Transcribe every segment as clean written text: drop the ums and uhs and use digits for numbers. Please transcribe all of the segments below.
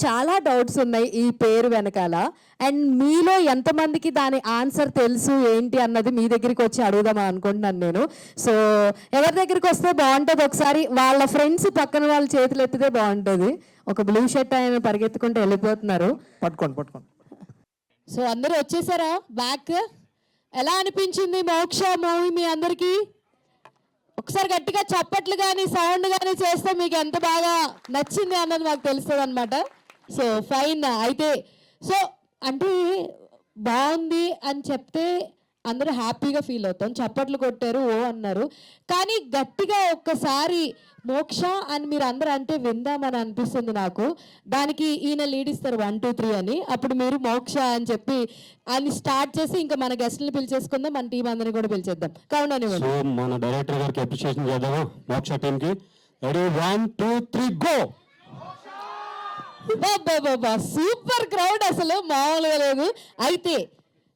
చాలా డౌట్స్ ఉన్నాయి ఈ పేరు వెనకాల. అండ్ మీలో ఎంతమందికి దాని ఆన్సర్ తెలుసు ఏంటి అన్నది మీ దగ్గరికి వచ్చి అడుగుదామా అనుకుంటున్నాను నేను. సో ఎవరి దగ్గరికి వస్తే బాగుంటుంది, ఒకసారి వాళ్ళ ఫ్రెండ్స్ పక్కన వాళ్ళ చేతులు ఎత్తితే బాగుంటుంది. ఒక బ్లూ షర్ట్ ఆయన పరిగెత్తుకుంటూ వెళ్ళిపోతున్నారు. పట్టుకోండి. సో అందరూ వచ్చేసారా బ్యాక్? ఎలా అనిపించింది మోక్ష మూవీ మీ అందరికీ? ఒకసారి గట్టిగా చప్పట్లు కానీ సౌండ్ కానీ చేస్తే మీకు ఎంత బాగా నచ్చింది అన్నది మాకు తెలుస్తుంది అనమాట. So fine. అయితే సో అంటే బాగుంది అని చెప్తే అందరూ హ్యాపీగా ఫీల్ అవుతాం. చప్పట్లు కొట్టారు, ఓ అన్నారు. కానీ గట్టిగా ఒక్కసారి మోక్ష అని మీరు అందరూ అంటే విందామని అనిపిస్తుంది నాకు. దానికి ఈయన లీడ్ ఇస్తారు 1 2 3 అని. అప్పుడు మీరు మోక్ష అని చెప్పి అని స్టార్ట్ చేసి ఇంకా మన గెస్ట్ని పిలిచేసుకుందాం, మన టీం అందరిని కూడా పిలిచేద్దాం. కావునని మన డైరెక్టర్ గారికి అప్రిషియేషన్ చేద్దామా మోక్ష టీంకి? Ready 1 2 3 go! బాబా సూపర్ క్రౌడ్, అసలు మామూలుగా లేదు. అయితే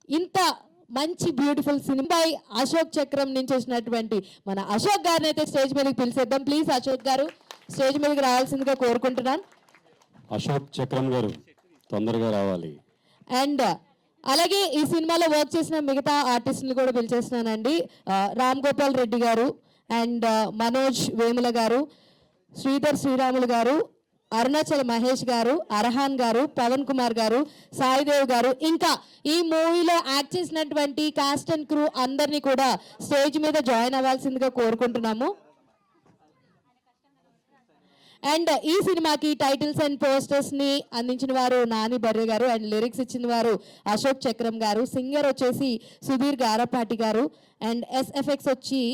ఇంత మంచి బ్యూటిఫుల్ సినిమా అశోక్ చక్రం నుంచి వచ్చినటువంటి మన అశోక్ గారిని అయితే స్టేజ్ మీదకి పిలిచేద్దాం. ప్లీజ్ అశోక్ గారు స్టేజ్ మీదకి రావాల్సిందిగా కోరుకుంటున్నాను. అశోక్ చక్రం గారు తొందరగా రావాలి. అండ్ అలాగే ఈ సినిమాలో వర్క్ చేసిన మిగతా ఆర్టిస్టులు కూడా పిలిచేస్తున్నానండి. రామ్ గోపాల్ రెడ్డి గారు అండ్ మనోజ్ వేముల గారు, శ్రీధర్ శ్రీరాములు గారు, అరుణాచల్ మహేష్ గారు, అర్హాన్ గారు, పవన్ కుమార్ గారు, సాయిదేవ్ గారు, ఇంకా ఈ మూవీలో యాక్ట్ చేసినటువంటి కాస్ట్ అండ్ క్రూ అందరినీ కూడా స్టేజ్ మీద జాయిన్ అవ్వాల్సిందిగా కోరుకుంటున్నాము. అండ్ ఈ సినిమాకి టైటిల్స్ అండ్ పోస్టర్స్ ని అందించిన వారు నాని బర్రె గారు అండ్ లిరిక్స్ ఇచ్చిన వారు అశోక్ చక్రం గారు, సింగర్ వచ్చేసి సుధీర్ గారపాటి గారు అండ్ ఎస్ఎఫ్ఎక్స్ వచ్చి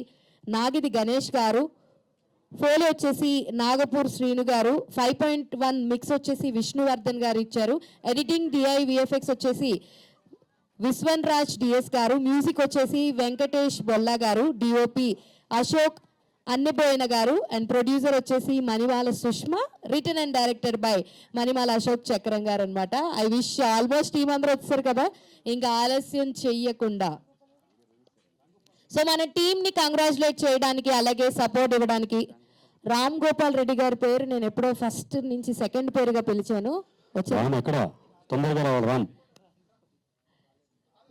నాగిది గణేష్ గారు, ఫోలీ వచ్చేసి నాగపూర్ శ్రీను గారు, 5.1 మిక్స్ వచ్చేసి విష్ణువర్ధన్ గారు ఇచ్చారు, ఎడిటింగ్ డిఐ విఎఫ్ఎక్స్ వచ్చేసి విశ్వన్ రాజ్ డిఎస్ గారు, మ్యూజిక్ వచ్చేసి వెంకటేష్ బొల్లా గారు, డిఓపి అశోక్ అన్నబోయిన గారు అండ్ ప్రొడ్యూసర్ వచ్చేసి Manimala Sushma, written and director by Manimala Ashok Chakram గారు అనమాట. ఐ విష్ ఆల్మోస్ట్ టీం అందరూ వచ్చారు కదా, ఇంకా ఆలస్యం చెయ్యకుండా సో మన టీంని కంగ్రాచులేట్ చేయడానికి అలాగే సపోర్ట్ ఇవ్వడానికి రామ్ గోపాల్ రెడ్డి గారి పేరు నేను ఎప్పుడో ఫస్ట్ నుంచి సెకండ్ పేరుగా పిలిచాను.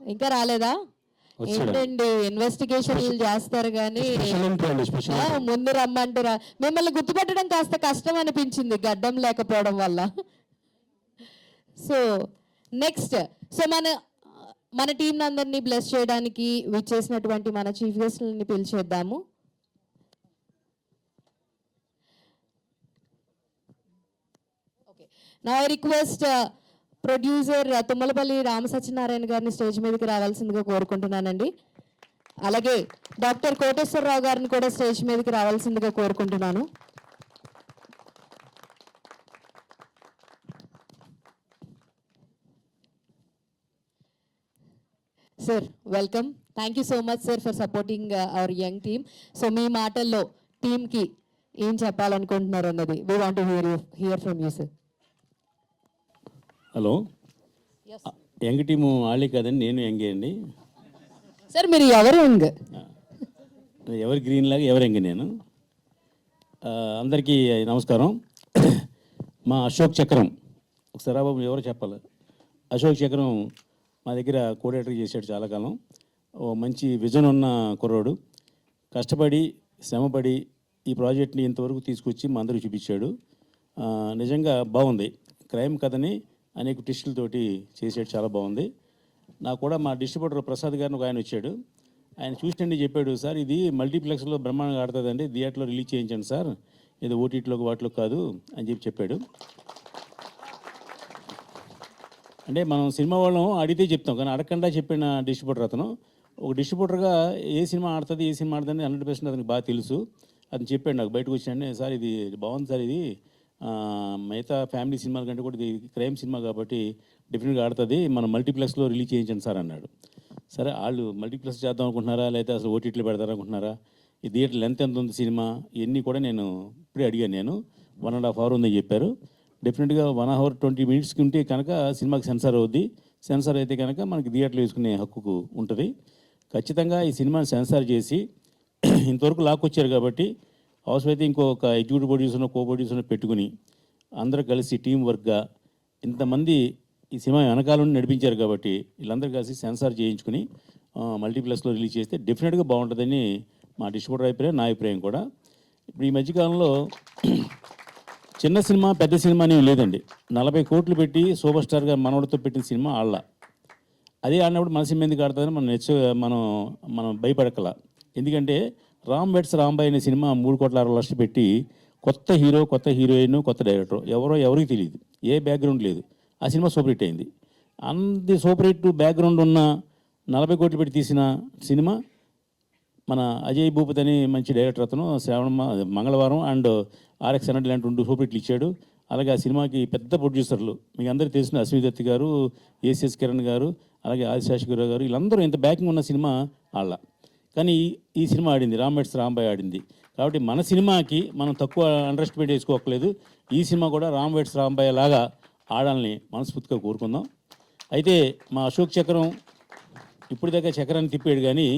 ఇంకా రాలేదా ఏంటండి? ఇన్వెస్టిగేషన్ చేస్తారు కానీ ముందు రమ్మంటారా? మిమ్మల్ని గుర్తుపెట్టడం కాస్త కష్టం అనిపించింది గడ్డం లేకపోవడం వల్ల. సో నెక్స్ట్ సో మన టీం అందరినీ బ్లెస్ చేయడానికి విచ్చేసినటువంటి మన చీఫ్ గెస్ట్లని పిలిచేద్దాము. ఓకే, నా రిక్వెస్ట్ ప్రొడ్యూసర్ తుమ్మలపల్లి రామ సత్యనారాయణ గారిని స్టేజ్ మీదకి రావాల్సిందిగా కోరుకుంటున్నానండి. అలాగే డాక్టర్ కోటేశ్వరరావు గారిని కూడా స్టేజ్ మీదకి రావాల్సిందిగా కోరుకుంటున్నాను. Sir welcome. Thank you so much sir for supporting our young team. So మీ మాటల్లో టీమ్కి ఏం చెప్పాలనుకుంటున్నారు అన్నది we want to hear from you sir. Hello, young team ఆళ్ళే కదండి, నేను యంగే అండి. సార్ మీరు ఎవరు యంగ్? ఎవరు గ్రీన్ లాగా ఎవరు యంగ్ నేను. అందరికీ నమస్కారం. మా అశోక్ చక్రం ఒకసారి బాబు ఎవరో చెప్పాలి. అశోక్ చక్రం మా దగ్గర కోఆర్డినేటర్ చేశాడు చాలా కాలం. ఓ మంచి విజన్ ఉన్న కుర్రోడు, కష్టపడి శ్రమపడి ఈ ప్రాజెక్ట్ని ఇంతవరకు తీసుకొచ్చి మా అందరికి చూపించాడు. నిజంగా బాగుంది. క్రైమ్ కథని అనేక ట్విస్టులతోటి చేసాడు, చాలా బాగుంది. నాకు కూడా మా డిస్ట్రిబ్యూటర్ ప్రసాద్ గారిని ఒక ఆయన వచ్చాడు. ఆయన చూసినండి చెప్పాడు, సార్ ఇది మల్టీప్లెక్స్లో బ్రహ్మాండంగా ఆడుతుందండి, థియేటర్లో రిలీజ్ చేయించండి సార్, ఇది ఓటీటీలోకి వాటిలో కాదు అని చెప్పాడు. అంటే మనం సినిమా వాళ్ళం అడిగితే చెప్తాం, కానీ అడగకుండా చెప్పిన డిస్ట్రిబ్యూటర్ అతను. ఒక డిస్ట్రిబ్యూటర్గా ఏ సినిమా ఆడుతుంది ఏ సినిమా ఆడుతుంది 100% అతనికి బాగా తెలుసు. అతను చెప్పాడు నాకు బయటకు వచ్చాడు, సార్ ఇది బాగుంది సార్, ఇది మిగతా ఫ్యామిలీ సినిమాల కంటే కూడా ఇది క్రైమ్ సినిమా కాబట్టి డెఫినెట్గా ఆడుతుంది, మనం మల్టీప్లెక్స్లో రిలీజ్ చేయించండి సార్ అన్నాడు. సరే, వాళ్ళు మల్టీప్లెక్స్ చేద్దాం అనుకుంటున్నారా లేకపోతే అసలు ఓటీటీలో పెడతారనుకుంటున్నారా, ఈ థియేటర్ లెంత్ ఎంత ఉంది సినిమా, ఇవన్నీ కూడా నేను ఇప్పుడే అడిగాను. నేను 1.5 hour ఉందని చెప్పారు. డెఫినెట్గా 1 hour 20 minutesకి ఉంటే కనుక సినిమాకి సెన్సార్ అవుద్ది. సెన్సార్ అయితే కనుక మనకి థియేటర్లో వేసుకునే హక్కు ఉంటుంది. ఖచ్చితంగా ఈ సినిమాని సెన్సార్ చేసి ఇంతవరకు లాక్కొచ్చారు కాబట్టి అవసరమైతే ఇంకొక ఎగ్జిక్యూటివ్ ప్రొడ్యూసర్ను కో ప్రొడ్యూసర్ను పెట్టుకుని అందరూ కలిసి టీం వర్క్గా ఇంతమంది ఈ సినిమా వెనకాల నుండి నడిపించారు కాబట్టి వీళ్ళందరూ కలిసి సెన్సార్ చేయించుకుని మల్టీప్లెక్స్లో రిలీజ్ చేస్తే డెఫినెట్గా బాగుంటుందని మా డిస్ట్రిబ్యూటర్ అభిప్రాయం, నా అభిప్రాయం కూడా. ఇప్పుడు ఈ మధ్యకాలంలో చిన్న సినిమా పెద్ద సినిమా అనేవి లేదండి. 40 కోట్లు పెట్టి సూపర్ స్టార్గా మనవడితో పెట్టిన సినిమా ఆళ్ళ. అదే ఆడినప్పుడు మన సినిమా ఎందుకు ఆడుతుందని మనం భయపడకల. ఎందుకంటే రామ్ వెడ్స్ రాంబాయ్ అనే సినిమా 3,60,00,000 పెట్టి కొత్త హీరో, కొత్త హీరోయిన్, కొత్త డైరెక్టర్, ఎవరికి తెలియదు, ఏ బ్యాక్గ్రౌండ్ లేదు. ఆ సినిమా సూపర్ హిట్ అయింది. అంత సూపర్ హిట్ బ్యాక్గ్రౌండ్ ఉన్న 40 కోట్లు పెట్టి తీసిన సినిమా మన అజయ్ భూపతి అని మంచి డైరెక్టర్, అతను మంగళవారం అండ్ RX 100 లాంటి 2 సూపర్ హిట్లు ఇచ్చాడు. అలాగే ఆ సినిమాకి పెద్ద ప్రొడ్యూసర్లు మీకు అందరికీ తెలిసిన అశ్విని దత్ గారు, ACS కిరణ్ గారు, అలాగే ఆదిశేషగిరి గారు, వీళ్ళందరూ ఇంత బ్యాకింగ్ ఉన్న సినిమా వాళ్ళ. కానీ ఈ సినిమా ఆడింది, రామ్ వెడ్స్ రాంబాయ్ ఆడింది. కాబట్టి మన సినిమాకి మనం తక్కువ అండర్ ఎస్టిమేట్ చేసుకోవట్లేదు. ఈ సినిమా కూడా రామ్ వెడ్స్ రాంబాయ్ లాగా ఆడాలని మనస్ఫూర్తిగా కోరుకుందాం. అయితే మా అశోక్ చక్రం ఇప్పుడు దాకా చక్రాన్ని తిప్పాడు, కానీ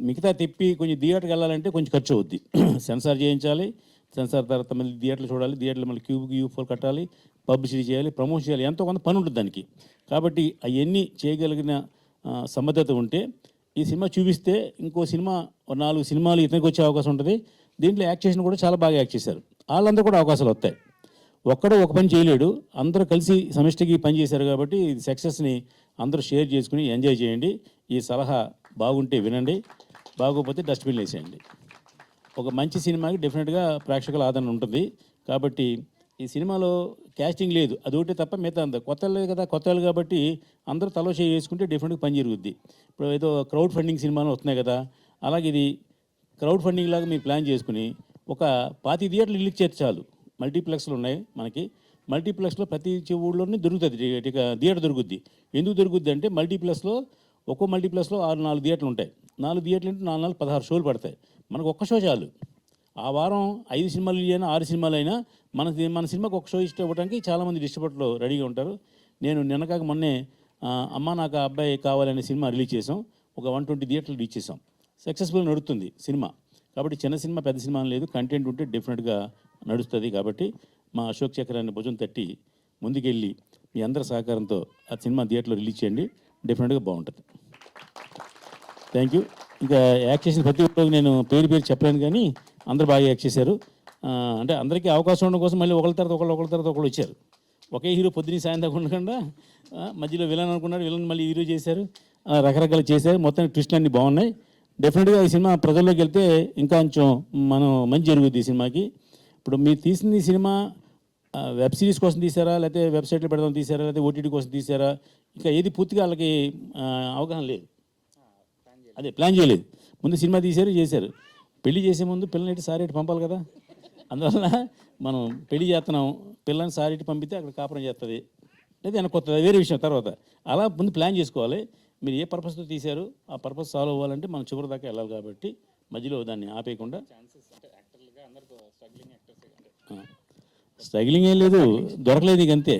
మిగతా తిప్పి కొంచెం థియేటర్కి వెళ్ళాలంటే కొంచెం ఖర్చు అవుద్ది. సెన్సార్ చేయించాలి, సెన్సార్ తర్వాత మళ్ళీ థియేటర్లు చూడాలి, థియేటర్లు మళ్ళీ Q4 కట్టాలి, పబ్లిసిటీ చేయాలి, ప్రమోషన్ చేయాలి, ఎంతో కొంత పని ఉంటుంది దానికి. కాబట్టి అవన్నీ చేయగలిగిన సమర్థత ఉంటే ఈ సినిమా చూపిస్తే ఇంకో సినిమా 4 సినిమాలు ఇతనికి వచ్చే అవకాశం ఉంటుంది. దీంట్లో యాక్ట్ చేసిన కూడా చాలా బాగా యాక్ట్ చేశారు. వాళ్ళందరూ కూడా అవకాశాలు వస్తాయి. ఒక్కడో ఒక పని చేయలేడు, అందరూ కలిసి సమిష్టికి పని చేశారు. కాబట్టి ఈ సక్సెస్ని అందరూ షేర్ చేసుకుని ఎంజాయ్ చేయండి. ఈ సలహా బాగుంటే వినండి, బాగోకపోతే డస్ట్బిన్లో వేసేయండి. ఒక మంచి సినిమాకి డెఫినెట్గా ప్రేక్షకుల ఆదరణ ఉంటుంది. కాబట్టి ఈ సినిమాలో క్యాస్టింగ్ లేదు, అదొకటి తప్ప మిగతా అంతా కొత్తలు కదా, కొత్తలు కాబట్టి అందరూ తలో చేయి వేసుకుంటే డెఫినెట్గా పని జరుగుద్ది. ఇప్పుడు ఏదో క్రౌడ్ ఫండింగ్ సినిమాలు వస్తున్నాయి కదా, అలాగే ఇది క్రౌడ్ ఫండింగ్ లాగా మీరు ప్లాన్ చేసుకుని ఒక 25 థియేటర్లు రిలీజ్ చేస్తే చాలు. మల్టీప్లెక్స్లు ఉన్నాయి మనకి, మల్టీప్లెక్స్లో ప్రతి ఊళ్ళోనే దొరుకుతుంది థియేటర్ దొరుకుద్ది. ఎందుకు దొరుకుద్ది అంటే మల్టీప్లెక్స్లో ఒక్కో మల్టీప్లెక్స్లో 4 థియేటర్లు ఉంటాయి. 4 థియేటర్లు అంటే 4 16 షోలు పడతాయి. మనకు ఒక్క షో చాలు. ఆ వారం 5 సినిమాలు అయినా 6 సినిమాలు అయినా మన సినిమాకి ఒక షో ఇవ్వడానికి చాలామంది డిస్ట్రిబ్యూటర్లు రెడీగా ఉంటారు. నేను నిన్నకాక మొన్నే అమ్మ నాకు ఆ అబ్బాయి కావాలనే సినిమా రిలీజ్ చేసాం. ఒక 120 థియేటర్లు రీచ్ చేసాం. సక్సెస్ఫుల్ నడుస్తుంది సినిమా. కాబట్టి చిన్న సినిమా పెద్ద సినిమా లేదు, కంటెంట్ ఉంటే డెఫినెట్గా నడుస్తుంది. కాబట్టి మా అశోక్ చక్రాన్ని భుజం తట్టి ముందుకెళ్ళి మీ అందరి సహకారంతో ఆ సినిమా థియేటర్లో రిలీజ్ చేయండి, డెఫినెట్గా బాగుంటుంది. Thank you. ఇంకా యాక్ట్ చేసిన ప్రతి ఒక్కరికి నేను పేరు చెప్పలేను, కానీ అందరూ బాగా యాక్ట్ చేశారు. అంటే అందరికీ అవకాశం ఉండడం కోసం మళ్ళీ ఒకరి తర్వాత ఒకళ్ళు వచ్చారు. ఒకే హీరో పొద్దున్న సాయంత్రం ఉండకుండా మధ్యలో విలన్ అనుకున్నారు, విలన్ మళ్ళీ హీరో చేశారు, రకరకాలు చేశారు. మొత్తం ట్విస్ట్లు అన్నీ బాగున్నాయి. డెఫినెట్గా ఈ సినిమా ప్రజల్లోకి వెళ్తే ఇంకా కొంచెం మంచి జరుగుద్ది ఈ సినిమాకి. ఇప్పుడు మీరు తీసింది సినిమా వెబ్ సిరీస్ కోసం తీసారా, లేకపోతే వెబ్సైట్లో పెడదాం తీసారా, లేకపోతే OTT కోసం తీసారా, ఇంకా ఏది పూర్తిగా వాళ్ళకి అవగాహన లేదు. అదే ప్లాన్ చేయలేదు. ముందు సినిమా చేశారు. పెళ్లి చేసే ముందు పిల్లల్ని సారేటి పంపాలి కదా. అందువల్ల మనం పెళ్లి చేస్తున్నాం, పిల్లల్ని సారేటి పంపితే అక్కడ కాపురం చేస్తుంది, లేదా వెనక కొత్తది, వేరే విషయం. తర్వాత అలా ముందు ప్లాన్ చేసుకోవాలి. మీరు ఏ పర్పస్తో తీశారు, ఆ పర్పస్ సాల్వ్ అవ్వాలంటే మనం చివరి దాకా వెళ్ళాలి. కాబట్టి మధ్యలో దాన్ని ఆపేయకుండా. స్ట్రగ్లింగ్ ఏం లేదు, దొరకలేదు ఇక అంతే.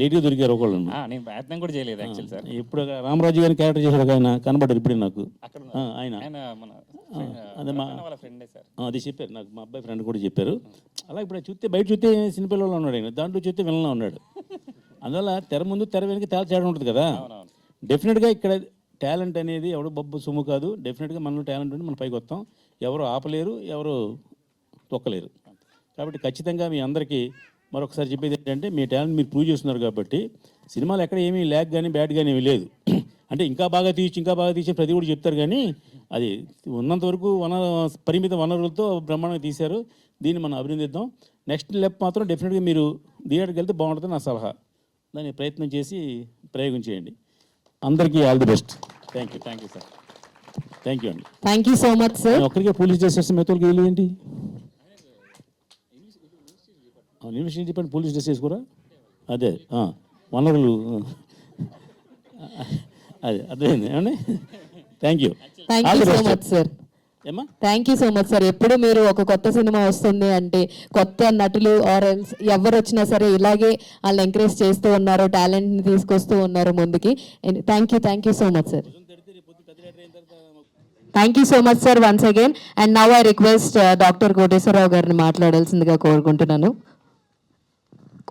లేట్గా దొరికారు ఒకళ్ళు. నేను ప్రయత్నం కూడా చేయలేదు యాక్చువల్ సార్. ఇప్పుడు రామరాజు గారిని క్యారెక్టర్ చేశారు, ఆయన కనబడ్డారు ఇప్పుడే నాకు. ఆయన అదే వాళ్ళ ఫ్రెండే సార్. అది చెప్పారు నాకు, మా అబ్బాయి ఫ్రెండ్ కూడా చెప్పారు. అలా ఇప్పుడు చూస్తే బయట చూస్తే చిన్నపిల్లలు ఉన్నాడు ఆయన, దాంట్లో చూస్తే విలన్లా ఉన్నాడు. అందువల్ల తెర ముందు తెర వెనక తేడా ఉంటుంది కదా. డెఫినెట్గా ఇక్కడ టాలెంట్ అనేది ఎవడో బొబ్బు సొమ్ము కాదు. డెఫినెట్గా మనలో టాలెంట్ ఉంటే మనం పైకి వస్తాం. ఎవరు ఆపలేరు, ఎవరు తొక్కలేరు. కాబట్టి ఖచ్చితంగా మీ అందరికీ మరొకసారి చెప్పేది ఏంటంటే, మీ టాలెంట్ మీరు ప్రూవ్ చేస్తున్నారు. కాబట్టి సినిమాలు ఎక్కడ ఏమీ ల్యాగ్ కానీ బ్యాడ్ కానీ ఏమీ లేదు. అంటే ఇంకా బాగా తీసి ప్రతి కూడా చెప్తారు, కానీ అది ఉన్నంతవరకు పరిమిత వనరులతో బ్రహ్మాండంగా తీశారు. దీన్ని మనం అభినందిద్దాం. నెక్స్ట్ లెప్ మాత్రం డెఫినెట్గా మీరు థియేటర్కి వెళ్తే బాగుంటుంది నా సలహా. దాన్ని ప్రయత్నం చేసి ప్రయోగం చేయండి. అందరికీ all the best. Thank you sir. Thank you అండి. Thank you so much sir. ఒక్కరికే పోలీస్ స్టేషన్ మెతోళ్ళకి వెళ్ళి ఏంటి యూనివర్సిటీ చెప్పండి, పోలీస్ డ్రెస్ వేసుకోరా. అదే వనరులు, అదే అర్థమైంది ఏమండి. Thank you. Thank you so much sir. ఏమ్మా, thank you so much sir. ఎప్పుడు మీరు ఒక కొత్త సినిమా వస్తుంది అంటే కొత్త నటులు ఆర్ ఎల్స్ ఎవరు వచ్చినా సరే ఇలాగే వాళ్ళు ఎంకరేజ్ చేస్తూ ఉన్నారు, టాలెంట్ని తీసుకొస్తూ ఉన్నారు ముందుకి. Thank you so much sir. Thank you so much sir once again. And now I request doctor Koteswararao గారిని మాట్లాడాల్సిందిగా కోరుకుంటున్నాను.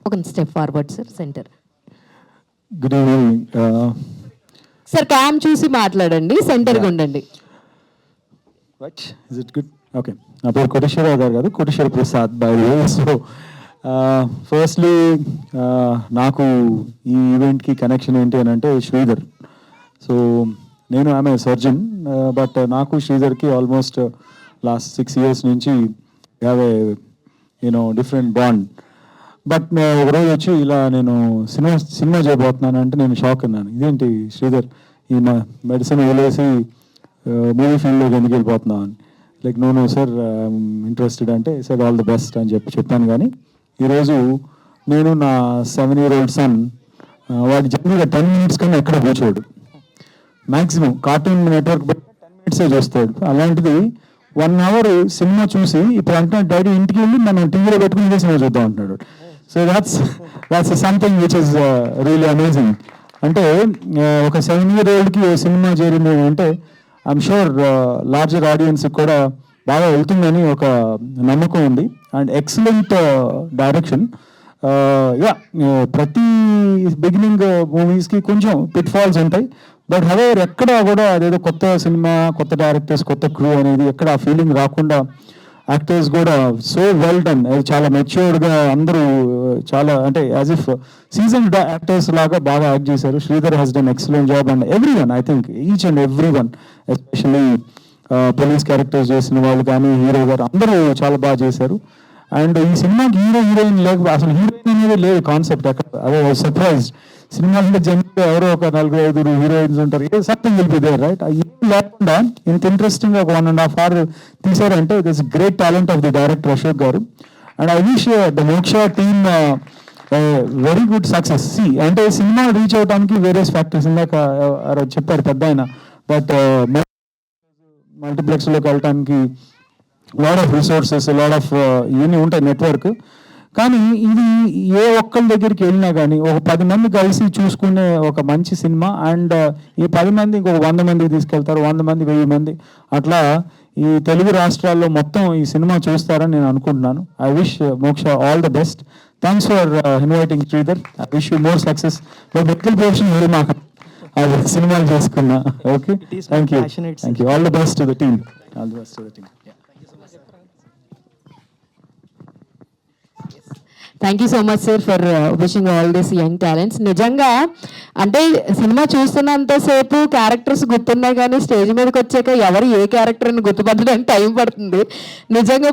ఒక step forward sir, centre. Good evening. Sir cam చూసి మాట్లాడండి, సెంటర్గా ఉండండి. Right, is it good? Okay, నా పేరు కోటేశ్వరరావు గారు కాదు, Koteswara Prasad by way. So firstly నాకు ఈ ఈవెంట్కి కనెక్షన్ ఏంటి అని అంటే శ్రీధర్. సో నేను ఆమె సర్జన్, బట్ నాకు శ్రీధర్కి ఆల్మోస్ట్ లాస్ట్ 6 years నుంచి have a different bond. But ఒకరోజు వచ్చి ఇలా నేను సినిమా చేయబోతున్నాను అంటే నేను షాక్ అన్నాను. ఇదేంటి శ్రీధర్ ఈ మెడిసిన్ వదిలేసి మూవీ ఫీల్డ్లోకి ఎందుకు వెళ్ళిపోతున్నావు అని. లైక్ నో సార్ ఇంట్రెస్టెడ్ అంటే సార్ ఆల్ ది బెస్ట్ అని చెప్పాను. కానీ ఈరోజు నేను నా 7-year-old సన్ వాడి జనరల్గా 10 minutes కన్నా ఎక్కడ కూర్చోడు. మ్యాక్సిమం కార్టూన్ నెట్వర్క్ 10 minutes చూస్తాడు. అలాంటిది 1 hour సినిమా చూసి ఇప్పుడు అంటే డాడీ ఇంటికి వెళ్ళి మనం టీవీలో పెట్టుకుని సినిమా చూద్దాం అంటున్నాడు. So that's something which is really amazing. అంటే ఒక 7-year-oldకి సినిమా చేరింది అంటే ఐఎమ్ షూర్ లార్జర్ ఆడియన్స్కి కూడా బాగా వెళ్తుందని ఒక నమ్మకం ఉంది. And excellent direction. యా, ప్రతి బిగినింగ్ మూవీస్కి కొంచెం పిట్ ఫాల్స్ ఉంటాయి, బట్ హవెవర్ ఎక్కడ కూడా అదేదో కొత్త సినిమా, కొత్త డైరెక్టర్స్, కొత్త క్రూ అనేది ఎక్కడ ఆ ఫీలింగ్ రాకుండా యాక్టర్స్ కూడా సో వెల్ డన్. చాలా మెచ్యూర్డ్గా అందరూ చాలా అంటే యాజ్ ఇఫ్ సీజన్డ్ యాక్టర్స్ లాగా బాగా యాక్ట్ చేశారు. Sridhar has done excellent job. And every one, I think each and every one, especially police characters చేసిన వాళ్ళు కానీ హీరో గారు అందరూ చాలా బాగా చేశారు. అండ్ ఈ సినిమాకి హీరోయిన్ లేకపోతే అసలు హీరోయిన్ అనేది లేదు కాన్సెప్ట్. అక్కడ అదే సర్ప్రైజ్. సినిమాలో జనరల్గా ఎవరో ఒక 4-5 హీరోయిన్స్ ఉంటారు, a something will be there, right? లేకుండా ఇంత ఇంట్రెస్టింగ్ ఒక 1.5 hour తీసారంటే this great talent of the director Ashok గారు. And I wish the Moksha team very good success. అంటే సినిమా రీచ్ అవడానికి వేరియస్ ఫ్యాక్టర్స్ ఇందాక చెప్పారు పెద్ద ఆయన, బట్ మల్టీప్లెక్స్లోకి వెళ్ళటానికి lot of resources, lot of ఇవన్నీ ఉంటాయి, నెట్వర్క్. కానీ ఇది ఏ ఒక్కరి దగ్గరికి వెళ్ళినా కానీ ఒక 10 మంది కలిసి చూసుకునే ఒక మంచి సినిమా. అండ్ ఈ 10 మంది ఇంకొక 100 మందికి తీసుకెళ్తారు, 100 మంది 1000 మంది అట్లా ఈ తెలుగు రాష్ట్రాల్లో మొత్తం ఈ సినిమా చూస్తారని నేను అనుకుంటున్నాను. ఐ విష్ మోక్ష all the best. Thanks for inviting Sridhar. I wish you more success. Medical profession వెళ్ళి మాకు సినిమాలు చేసుకున్నా. Okay, thank you, thank you. All the best to the team. All the best to the team. Thank you so much sir for wishing all this young talents. నిజంగా అంటే cinema చూస్తున్నంతసేపు characters గుర్తున్నాయి, కానీ stage మీదకి వచ్చాక ఎవరు ఏ క్యారెక్టర్ని గుర్తుపట్టడానికి time పడుతుంది. నిజంగా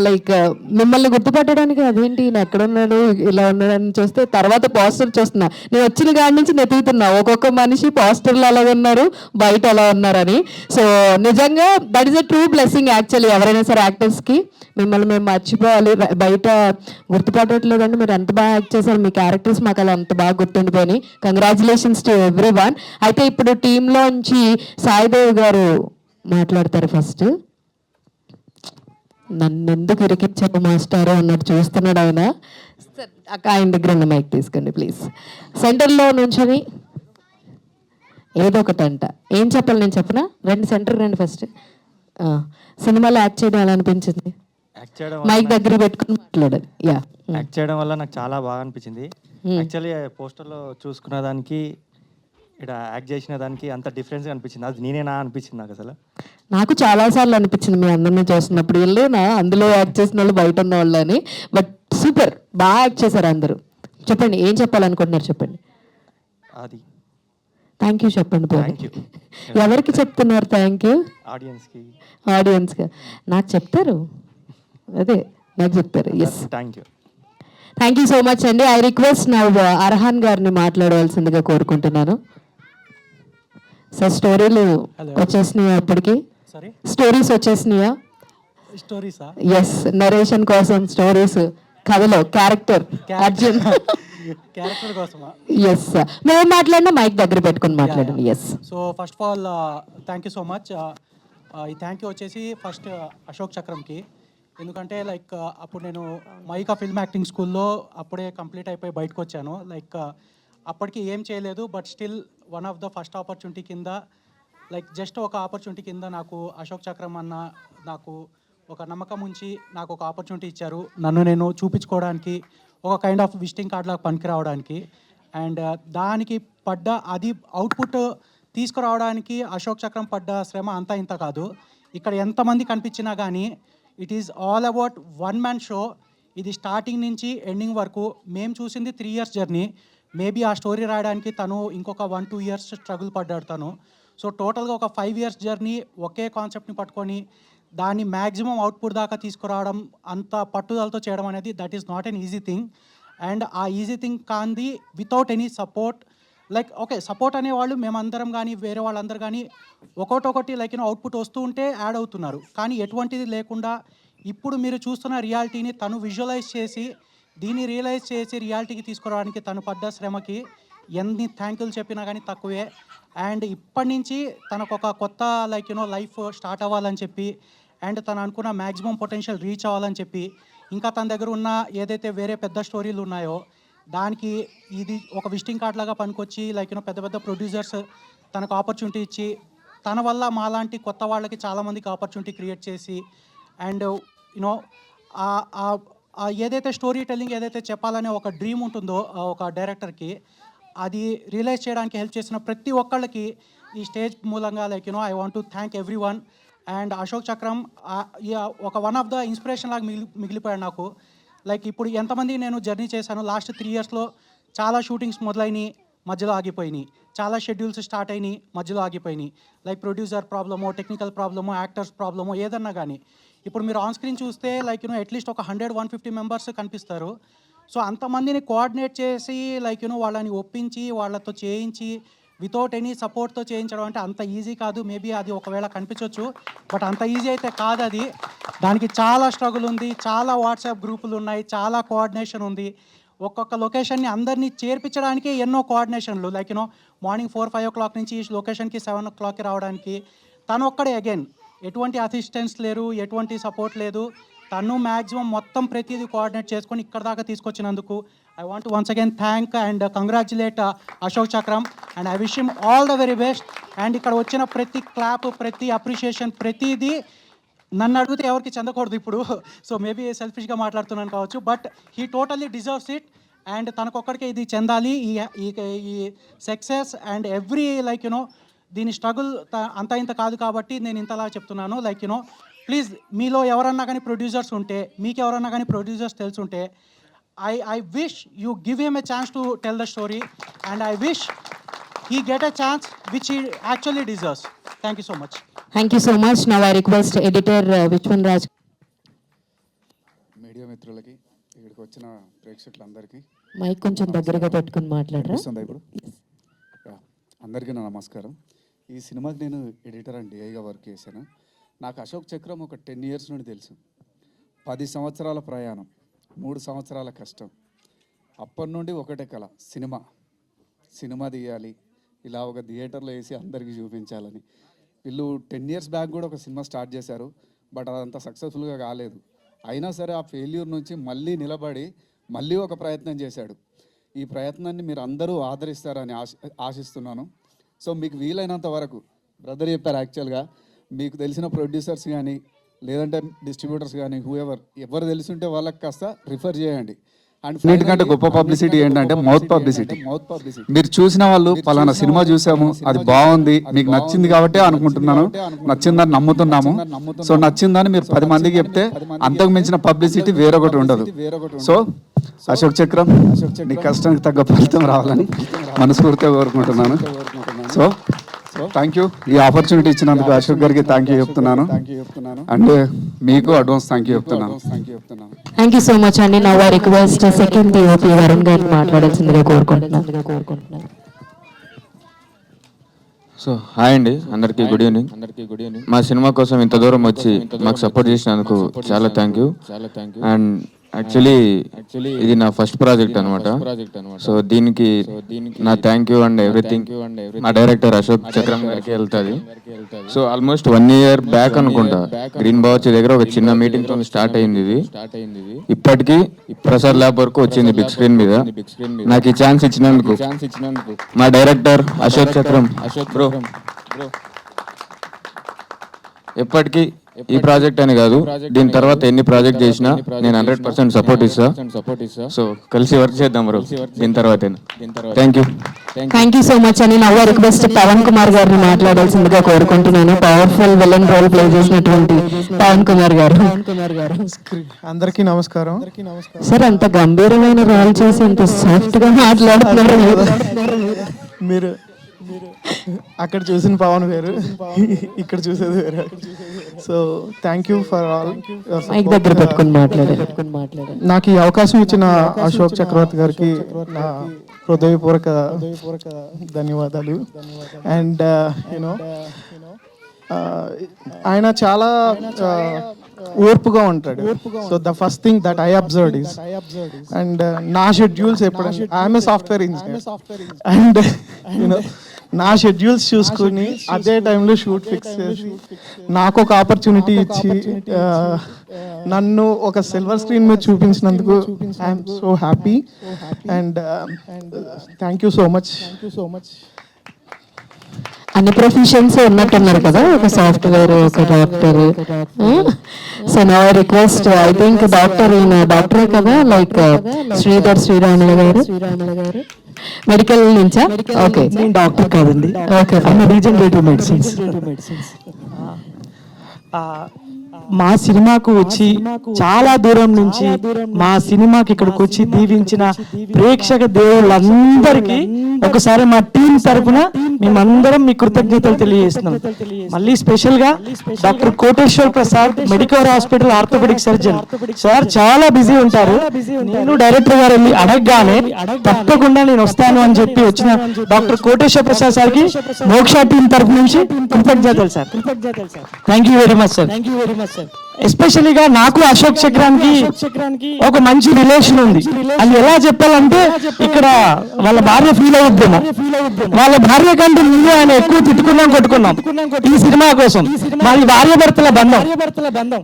లైక్ మిమ్మల్ని గుర్తుపట్టడానికి అదేంటి నేను ఎక్కడున్నాడు ఇలా ఉన్నాడని చూస్తే తర్వాత పోస్టర్ చూస్తున్నా. నేను వచ్చిన కాడి నుంచి నెతుకుతున్నా ఒక్కొక్క మనిషి పోస్టర్లు అలా ఉన్నారు, బయట ఎలా ఉన్నారని. సో నిజంగా that is a true blessing actually. ఎవరైనా సరే యాక్టర్స్కి మిమ్మల్ని మేము మర్చిపోవాలి, బయట గుర్తుపట్టట్లేదండి, మీరు ఎంత బాగా యాక్ట్ చేశారు, మీ క్యారెక్టర్స్ మాకు అలా అంత బాగా గుర్తుండిపోయినాయి. Congratulations to everyone. అయితే ఇప్పుడు టీంలోంచి సాయిదేవ్ గారు మాట్లాడతారు ఫస్ట్. నన్ను ఎందుకు ఇరికిచ్చారు మాస్టారు అన్నట్టు చూస్తున్నాడు ఆయన. అక్క ఆయన దగ్గర ఉన్న మైక్ తీసుకోండి ప్లీజ్. సెంటర్లో నుంచొని ఏదో ఒకటి అంట, ఏం చెప్పాలి నేను చెప్పనా? సెంటర్ రండి ఫస్ట్. సినిమాలో యాక్ట్ చేయడం ఎలా అనిపించింది? మైక్ దగ్గర పెట్టుకుని మాట్లాడాలి. యాక్ట్ చేయడం వల్ల నాకు చాలా బాగా అనిపించింది. యాక్చువల్లీ పోస్టర్లో చూసుకున్న దానికి ఇక్కడ యాక్ట్ చేసిన దానికి అంత డిఫరెన్స్ అనిపించింది. అది నేనేనా అనిపించింది నాకు. అసలు నాకు చాలాసార్లు అనిపించింది మీ అందరినీ చూస్తున్నప్పుడు, వెళ్ళేనా అందులో యాక్ట్ చేసిన వాళ్ళు బయట ఉన్న వాళ్ళు అని. బట్ సూపర్, బాగా యాక్ట్ చేశారు అందరూ. చెప్పండి ఏం చెప్పాలనుకుంటున్నారు, చెప్పండి. అది థ్యాంక్ యూ చెప్పండి. ఎవరికి చెప్తున్నారు థ్యాంక్ యూ? ఆడియన్స్కి. నాకు చెప్తారు, అదే నాకు చెప్తారు. Yes, thank you so much అండి. ఐ రిక్వెస్ట్ నా అర్హాన్ గారిని మాట్లాడవలసిందిగా కోరుకుంటున్నాను. సార్ స్టోరీలు వచ్చేసినాయా? అప్పటికి స్టోరీస్ వచ్చేసినాయా? ఎస్, నరేషన్ కోసం స్టోరీస్, కథలో క్యారెక్టర్ అర్జున్ కోసమా? ఎస్ సార్, మేము మాట్లాడినా మైక్ దగ్గర పెట్టుకుని మాట్లాడండి. Yes. So first of all thank you so much. ఈ థ్యాంక్ యూ వచ్చేసి ఫస్ట్ అశోక్ చక్రంకి. ఎందుకంటే లైక్ అప్పుడు నేను మైకా ఫిల్మ్ యాక్టింగ్ స్కూల్లో అప్పుడే కంప్లీట్ అయిపోయి బయటకు వచ్చాను. లైక్ అప్పటికి ఏం చేయలేదు, but still one of the first opportunity కింద, లైక్ జస్ట్ ఒక ఆపర్చునిటీ కింద నాకు అశోక్ చక్రం అన్న నాకు ఒక నమ్మకం ఉంచి నాకు ఒక ఆపర్చునిటీ ఇచ్చారు, నన్ను నేను చూపించుకోవడానికి, ఒక కైండ్ ఆఫ్ విజిటింగ్ కార్డ్ లాగా పనికి రావడానికి. అండ్ దానికి పడ్డ అది అవుట్పుట్ తీసుకురావడానికి అశోక్ చక్రం పడ్డ శ్రమ అంతా ఇంత కాదు. ఇక్కడ ఎంతమంది కనిపించినా కానీ it is all about one man show. ఇది స్టార్టింగ్ నుంచి ఎండింగ్ వరకు మేము చూసింది 3 years జర్నీ. మేబీ ఆ స్టోరీ రాయడానికి తను ఇంకొక 1-2 years స్ట్రగుల్ పడ్డాడు తను. సో టోటల్గా ఒక 5 years జర్నీ ఒకే కాన్సెప్ట్ని పట్టుకొని దాన్ని మ్యాక్సిమం అవుట్పుట్ దాకా తీసుకురావడం, అంత పట్టుదలతో చేయడం అనేది that is not an easy thing. And ఆ ఈజీ థింగ్ కాంది without any support. Like okay, support అనేవాళ్ళు మేమందరం కానీ వేరే వాళ్ళందరూ కానీ ఒకటి లైక్ అవుట్పుట్ వస్తూ ఉంటే యాడ్ అవుతున్నారు. కానీ ఎటువంటిది లేకుండా ఇప్పుడు మీరు చూస్తున్న రియాలిటీని తను విజువలైజ్ చేసి దీన్ని రియలైజ్ చేసి రియాలిటీకి తీసుకురావడానికి తను పడ్డ శ్రమకి ఎన్ని థ్యాంకులు చెప్పినా కానీ తక్కువే. అండ్ ఇప్పటి నుంచి తనకు ఒక కొత్త లైఫ్ స్టార్ట్ అవ్వాలని చెప్పి అండ్ తను అనుకున్న మ్యాక్సిమం పొటెన్షియల్ రీచ్ అవ్వాలని చెప్పి ఇంకా తన దగ్గర ఉన్న ఏదైతే వేరే పెద్ద స్టోరీలు ఉన్నాయో దానికి ఇది ఒక విజిటింగ్ కార్డ్ లాగా పనికొచ్చి పెద్ద పెద్ద ప్రొడ్యూసర్స్ తనకు ఆపర్చునిటీ ఇచ్చి తన వల్ల మాలాంటి కొత్త వాళ్ళకి చాలామందికి ఆపర్చునిటీ క్రియేట్ చేసి అండ్ ఏదైతే స్టోరీ టెల్లింగ్ ఏదైతే చెప్పాలనే ఒక డ్రీమ్ ఉంటుందో ఒక డైరెక్టర్కి అది రియలైజ్ చేయడానికి హెల్ప్ చేసిన ప్రతి ఒక్కళ్ళకి ఈ స్టేజ్ మూలంగా I want to thank every one. And Ashok చక్రం ఒక వన్ ఆఫ్ ద ఇన్స్పిరేషన్ లాగా మిగిలిపోయాడు నాకు. ఇప్పుడు ఎంతమంది నేను జర్నీ చేశాను లాస్ట్ 3 yearsలో. చాలా షూటింగ్స్ మొదలైనవి, మధ్యలో ఆగిపోయినాయి. చాలా షెడ్యూల్స్ స్టార్ట్ అయినాయి, మధ్యలో ఆగిపోయినాయి. ప్రొడ్యూసర్ ప్రాబ్లమో, టెక్నికల్ ప్రాబ్లమో, యాక్టర్స్ ప్రాబ్లమో ఏదన్నా కానీ ఇప్పుడు మీరు ఆన్ స్క్రీన్ చూస్తే అట్లీస్ట్ ఒక 100-150 మెంబర్స్ కనిపిస్తారు. సో అంతమందిని కోఆర్డినేట్ చేసి వాళ్ళని ఒప్పించి వాళ్ళతో చేయించి వితౌట్ ఎనీ సపోర్ట్తో చేయించడం అంటే అంత ఈజీ కాదు. మేబీ అది ఒకవేళ కనిపించవచ్చు, బట్ అంత ఈజీ అయితే కాదు అది. దానికి చాలా స్ట్రగుల్ ఉంది, చాలా వాట్సాప్ గ్రూపులు ఉన్నాయి, చాలా కోఆర్డినేషన్ ఉంది. ఒక్కొక్క లొకేషన్ని అందరినీ చేర్పించడానికి ఎన్నో కోఆర్డినేషన్లు మార్నింగ్ 4-5 o'clock నుంచి ఈ లొకేషన్కి 7 o'clockకి రావడానికి తను ఒక్కడే. అగైన్ ఎటువంటి అసిస్టెంట్స్ లేరు, ఎటువంటి సపోర్ట్ లేదు. తను మ్యాక్సిమం మొత్తం ప్రతిదీ కోఆర్డినేట్ చేసుకొని ఇక్కడ దాకా తీసుకొచ్చినందుకు I want once again thank and congratulate Ashok Chakram and I wish him all the very best. And ఇక్కడ వచ్చిన ప్రతి క్లాప్, ప్రతి అప్రిషియేషన్, ప్రతిదీ నన్ను అడిగితే ఎవరికి చెందకూడదు ఇప్పుడు. సో మేబీ సెల్ఫిష్గా మాట్లాడుతున్నాను కావచ్చు, but he totally deserves it. And తనకొక్కడికే ఇది చెందాలి ఈ సక్సెస్. అండ్ ఎవ్రీ దీని స్ట్రగుల్ అంత ఇంత కాదు కాబట్టి నేను ఇంతలా చెప్తున్నాను. ప్లీజ్ మీలో ఎవరన్నా కానీ ప్రొడ్యూసర్స్ ఉంటే, మీకు ఎవరన్నా కానీ ప్రొడ్యూసర్స్ తెలుసుంటే I wish you give him a chance to tell the story and I wish he get a chance which he actually deserves. Thank you so much. Thank you so much. Now I request editor Vichwan Raj. Media మిత్రులకి, ఇక్కడికి వచ్చిన ప్రేక్షకులందరికీ mic కొంచెం దగ్గరగా పెట్టుకుని మాట్లాడరా. ఇప్పుడు అందరికీ నా నమస్కారం. ఈ సినిమాకి నేను ఎడిటర్ అండ్ డిఐగా వర్క్ చేశాను. నాకు అశోక్ చక్రం ఒక 10 years నుండి తెలుసు. 10 సంవత్సరాల ప్రయాణం, 3 సంవత్సరాల కష్టం. అప్పటి నుండి ఒకటే కళ, సినిమా తీయాలి, ఇలా ఒక థియేటర్లో వేసి అందరికీ చూపించాలని. వీళ్ళు 10 years బ్యాక్ కూడా ఒక సినిమా స్టార్ట్ చేశారు, బట్ అదంతా సక్సెస్ఫుల్గా కాలేదు. అయినా సరే ఆ ఫెయిల్యూర్ నుంచి మళ్ళీ నిలబడి మళ్ళీ ఒక ప్రయత్నం చేశాడు. ఈ ప్రయత్నాన్ని మీరు అందరూ ఆదరిస్తారని ఆశిస్తున్నాను. సో మీకు వీలైనంత వరకు, బ్రదర్ చెప్పారు యాక్చువల్గా, మీకు తెలిసిన ప్రొడ్యూసర్స్ కానీ లేదంటే డిస్ట్రిబ్యూటర్స్ కానీ ఎవరు తెలిసింటే వాళ్ళకి కాస్త రిఫర్ చేయండి. అన్నిటికంటే గొప్ప పబ్లిసిటీ ఏంటంటే మౌత్ పబ్లిసిటీ. మీరు చూసిన వాళ్ళు పలానా సినిమా చూసాము, అది బాగుంది, మీకు నచ్చింది కాబట్టి అనుకుంటున్నాను, నచ్చిందని నమ్ముతున్నాము. సో నచ్చిందని మీరు 10 మందికి చెప్తే అంతకు మించిన పబ్లిసిటీ వేరొకటి ఉండదు. సో అశోక్ చక్రం, నీ కష్టానికి తగ్గ ఫలితం రావాలని మనస్ఫూర్తిగా కోరుకుంటున్నాను. So thank you. ఈ ఆపర్చునిటీ ఇచ్చినందుకు అశోక్ గారికి థ్యాంక్ యూ చెప్తున్నాను. అండ్ మీకు అడ్వాన్స్ థ్యాంక్ యూ చెప్తున్నాను. థ్యాంక్ యూ సో మచ్ అండి. Now I request second DOP Varun గారిని మాట్లాడాల్సిందిగా కోరుకుంటున్నాను. సో హాయ్ అండి, అందరికీ గుడ్ ఈవినింగ్. మా సినిమా కోసం ఇంత దూరం వచ్చి మాకు సపోర్ట్ చేసినందుకు చాలా థ్యాంక్ యూ. అండ్ యాక్చువల్లీ ఇది నా ఫస్ట్ ప్రాజెక్ట్ అనమాట. సో దీనికి నా థ్యాంక్ యూ అండ్ ఎవ్రీథింగ్ మా డైరెక్టర్ అశోక్ చక్రం గారికి వెళ్తుంది. సో ఆల్మోస్ట్ 1 year బ్యాక్ అనుకుంటా గ్రీన్ బావచ్చి దగ్గర ఒక చిన్న మీటింగ్ తో స్టార్ట్ అయింది ఇది. ఇప్పటికీ ప్రసాద్ ల్యాబ్ వరకు వచ్చింది బిగ్ స్క్రీన్ మీద. నాకు ఈ ఛాన్స్ ఇచ్చినందుకు మా డైరెక్టర్ అశోక్ చక్రం బ్రో ఎప్పటికీ ఈ ప్రాజెక్ట్ అని కాదు, దీని తర్వాత ఎన్ని ప్రాజెక్ట్ చేసినా నేను 100% సపోర్ట్ ఇస్తా. సో కలిసి వర్క్ చేద్దాం బ్రో దీని తర్వాత. Thank you. Thank you so much అని నవ్వ రిక్వెస్ట్ పవన్ కుమార్ గారిని మాట్లాడాల్సిందిగా కోరుకుంటున్నాను. పవర్ఫుల్ విలన్ రోల్ ప్లే చేసినటువంటి పవన్ కుమార్ గారు. అందరికీ నమస్కారం. సార్ అంత గంభీరమైన రోల్ చేసి అంత సాఫ్ట్ గా మాట్లాడుతున్నారు. మీరు అక్కడ చూసిన పవన్ వేరు, ఇక్కడ చూసేది వేరు. So thank you for all. Mic దగ్గర పెట్టుకుని మాట్లాడారు. నాకు ఈ అవకాశం ఇచ్చిన అశోక్ చక్రవర్తి గారికి నా హృదయపూర్వక ధన్యవాదాలు. అండ్ యూనో ఆయన చాలా ఓర్పుగా ఉంటాడు. So the first thing that I observed is, and నా షెడ్యూల్స్ ఎప్పుడైనా I'm a software engineer, and you know నా షెడ్యూల్స్ చూసుకుని అదే టైంలో షూట్ ఫిక్స్ చేసి నాకు ఒక ఆపర్చునిటీ ఇచ్చి నన్ను ఒక సిల్వర్ స్క్రీన్ మీద చూపించినందుకు I'm so happy. And thank you so much. అన్ని ప్రొఫెషన్స్ ఉన్నట్టున్నారు కదా, ఒక సాఫ్ట్వేర్, ఒక డాక్టర్. సో నా రిక్వెస్ట్, ఐ థింక్ డాక్టర్ ఈయన డాక్టరే కదా, లైక్ శ్రీధర్ శ్రీరాములు గారు మెడికల్ నుంచా? ఓకే, నేను డాక్టర్ కాదండి, ఓకే, రీజనరేటివ్ మెడిసిన్స్. మా సినిమాకు వచ్చి చాలా దూరం నుంచి మా సినిమాకి ఇక్కడికి వచ్చి దీవించిన ప్రేక్షక దేవుళ్ళందరికీ ఒకసారి మా టీం తరపున మేమందరం మీ కృతజ్ఞతలు తెలియజేస్తున్నాం. మళ్ళీ స్పెషల్ గా doctor Koteswar Prasad, medical hospital orthopaedic surgeon sir చాలా బిజీ ఉంటారు. నేను డైరెక్టర్ గారు వెళ్ళి అడగగానే తప్పకుండా నేను వస్తాను అని చెప్పి వచ్చిన డాక్టర్ కోటేశ్వర్ ప్రసాద్ సార్కి మోక్ష టీం తరపు నుంచి కృతజ్ఞతలు sir. Thank you very much sir. ఎస్పెషలీగా నాకు అశోక్ చక్రానికి ఒక మంచి రిలేషన్ ఉంది. అది ఎలా చెప్పాలంటే, ఇక్కడ వాళ్ళ భార్య ఫీల్ అవుద్దేమో, వాళ్ళ భార్య కంటే ముందు ఆయన ఎక్కువ తిట్టుకున్నాం, కొట్టుకున్నాం ఈ సినిమా కోసం. మరి భార్య భర్తల బంధం.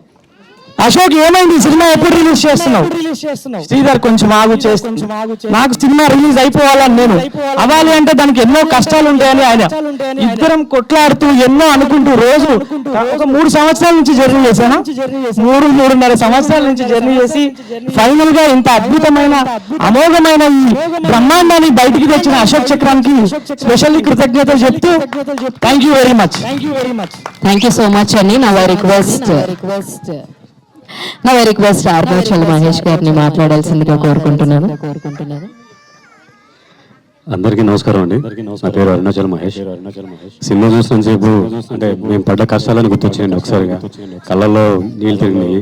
అశోక్ ఏమైంది, సినిమా ఎప్పుడు రిలీజ్ చేస్తున్నావు? శ్రీధర్ కొంచెం ఆగు, నాకు సినిమా రిలీజ్ అయిపోవాలని నేను అవ్వాలి అంటే దానికి ఎన్నో కష్టాలు ఉంటాయని ఆయన. ఇద్దరం కొట్లాడుతూ ఎన్నో అనుకుంటూ రోజు ఒక 3 సంవత్సరాల నుంచి జర్నీ చేశాను. 3.5 సంవత్సరాల నుంచి జర్నీ చేసి ఫైనల్ గా ఇంత అద్భుతమైన అమోఘమైన ఈ బ్రహ్మాండాన్ని బయటికి తెచ్చిన అశోక్ చక్రానికి స్పెషల్లీ కృతజ్ఞతలు చెప్తూ thank you very much. Thank you so much అండి. నా రిక్వెస్ట్ అరుణాచల్ మహేష్ గారిని మాట్లాడాల్సిందిగా కోరుకుంటున్నాను. అందరికీ నమస్కారం అండి. నా పేరు అరుణాచల్ మహేష్. సినిమా చూసిన సేపు అంటే మేము పడ్డ కష్టాలను గుర్తొచ్చాయండి. ఒకసారిగా కళ్ళల్లో నీళ్ళు తిరిగినాయి.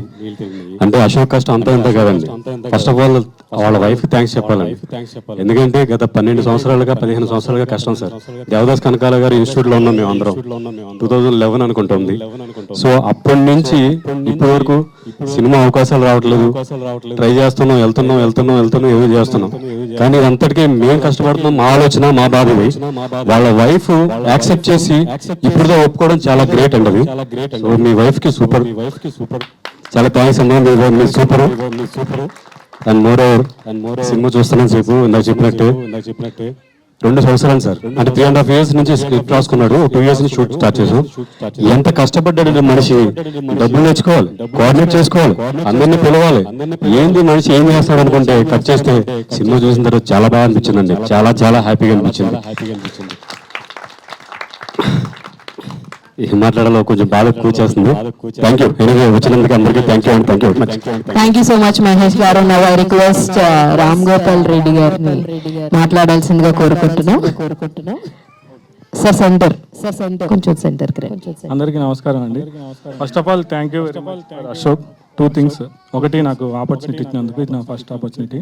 అంటే అశోక్ కష్టం అంతా ఇంత కాదండి. ఫస్ట్ ఆఫ్ ఆల్ వాళ్ళ వైఫ్ థ్యాంక్స్ చెప్పాలండి. ఎందుకంటే గత 12 సంవత్సరాలుగా 15 సంవత్సరాలుగా కష్టం సార్. దేవదాస్ కనకాల గారు ఇన్స్టిట్యూట్ లో ఉన్నాం మేము అందరం. 2011 అనుకుంటుంది. సో అప్పటి నుంచి ఇప్పటి వరకు సినిమా అవకాశాలు రావట్లేదు. ట్రై చేస్తున్నాం, వెళ్తున్నాం ఏమీ చేస్తున్నాం. కానీ ఇదంతటికీ మేము కష్టపడుతున్నాం. మా ఆలోచన, మా బాధ ఇది. వాళ్ళ వైఫ్ యాక్సెప్ట్ చేసి ఇప్పుడు ఒప్పుకోవడం చాలా గ్రేట్ అండి. అది సో మీ వైఫ్ కి సూపర్, చాలా థ్యాంక్స్ అండి. మీరు super. And more over cinema చూస్తున్నాను సేపు ఇందాక చెప్పినట్టే 2 సంవత్సరాలు సార్. అంటే 3.5 years నుంచి స్క్రిప్ట్ రాసుకున్నాడు. 2 years నుంచి షూట్ స్టార్ట్ చేసాం. ఎంత కష్టపడ్డాడు మనిషి. డబ్బులు తెచ్చుకోవాలి, కోఆర్డినేట్ చేసుకోవాలి, అందరినీ పిలవాలి. ఏంది మనిషి ఏం చేస్తాడు అనుకుంటే కట్ చేస్తే సినిమా చూసిన తర్వాత చాలా బాగా అనిపించిందండి. చాలా హ్యాపీగా అనిపించింది. మాట్లాడాలో కొంచెం బాగా కూర్చేస్తుంది. Thank you. ఎనివే వచ్చినందుకు అందరికీ thank you very much. Thank you so much Mahesh గారు. నా రిక్వెస్ట్ రామ్ గోపాల్ రెడ్డి గారిని మాట్లాడాల్సిందిగా కోరుకుంటున్నాం. సార్ సెంటర్ కొంచెం సెంటర్. అందరికీ నమస్కారం అండి. First of all thank you very much Ashok. 2 things. ఒకటి, నాకు ఆపర్చునిటీ ఇచ్చినందుకు, ఇది నా ఫస్ట్ ఆపర్చునిటీ.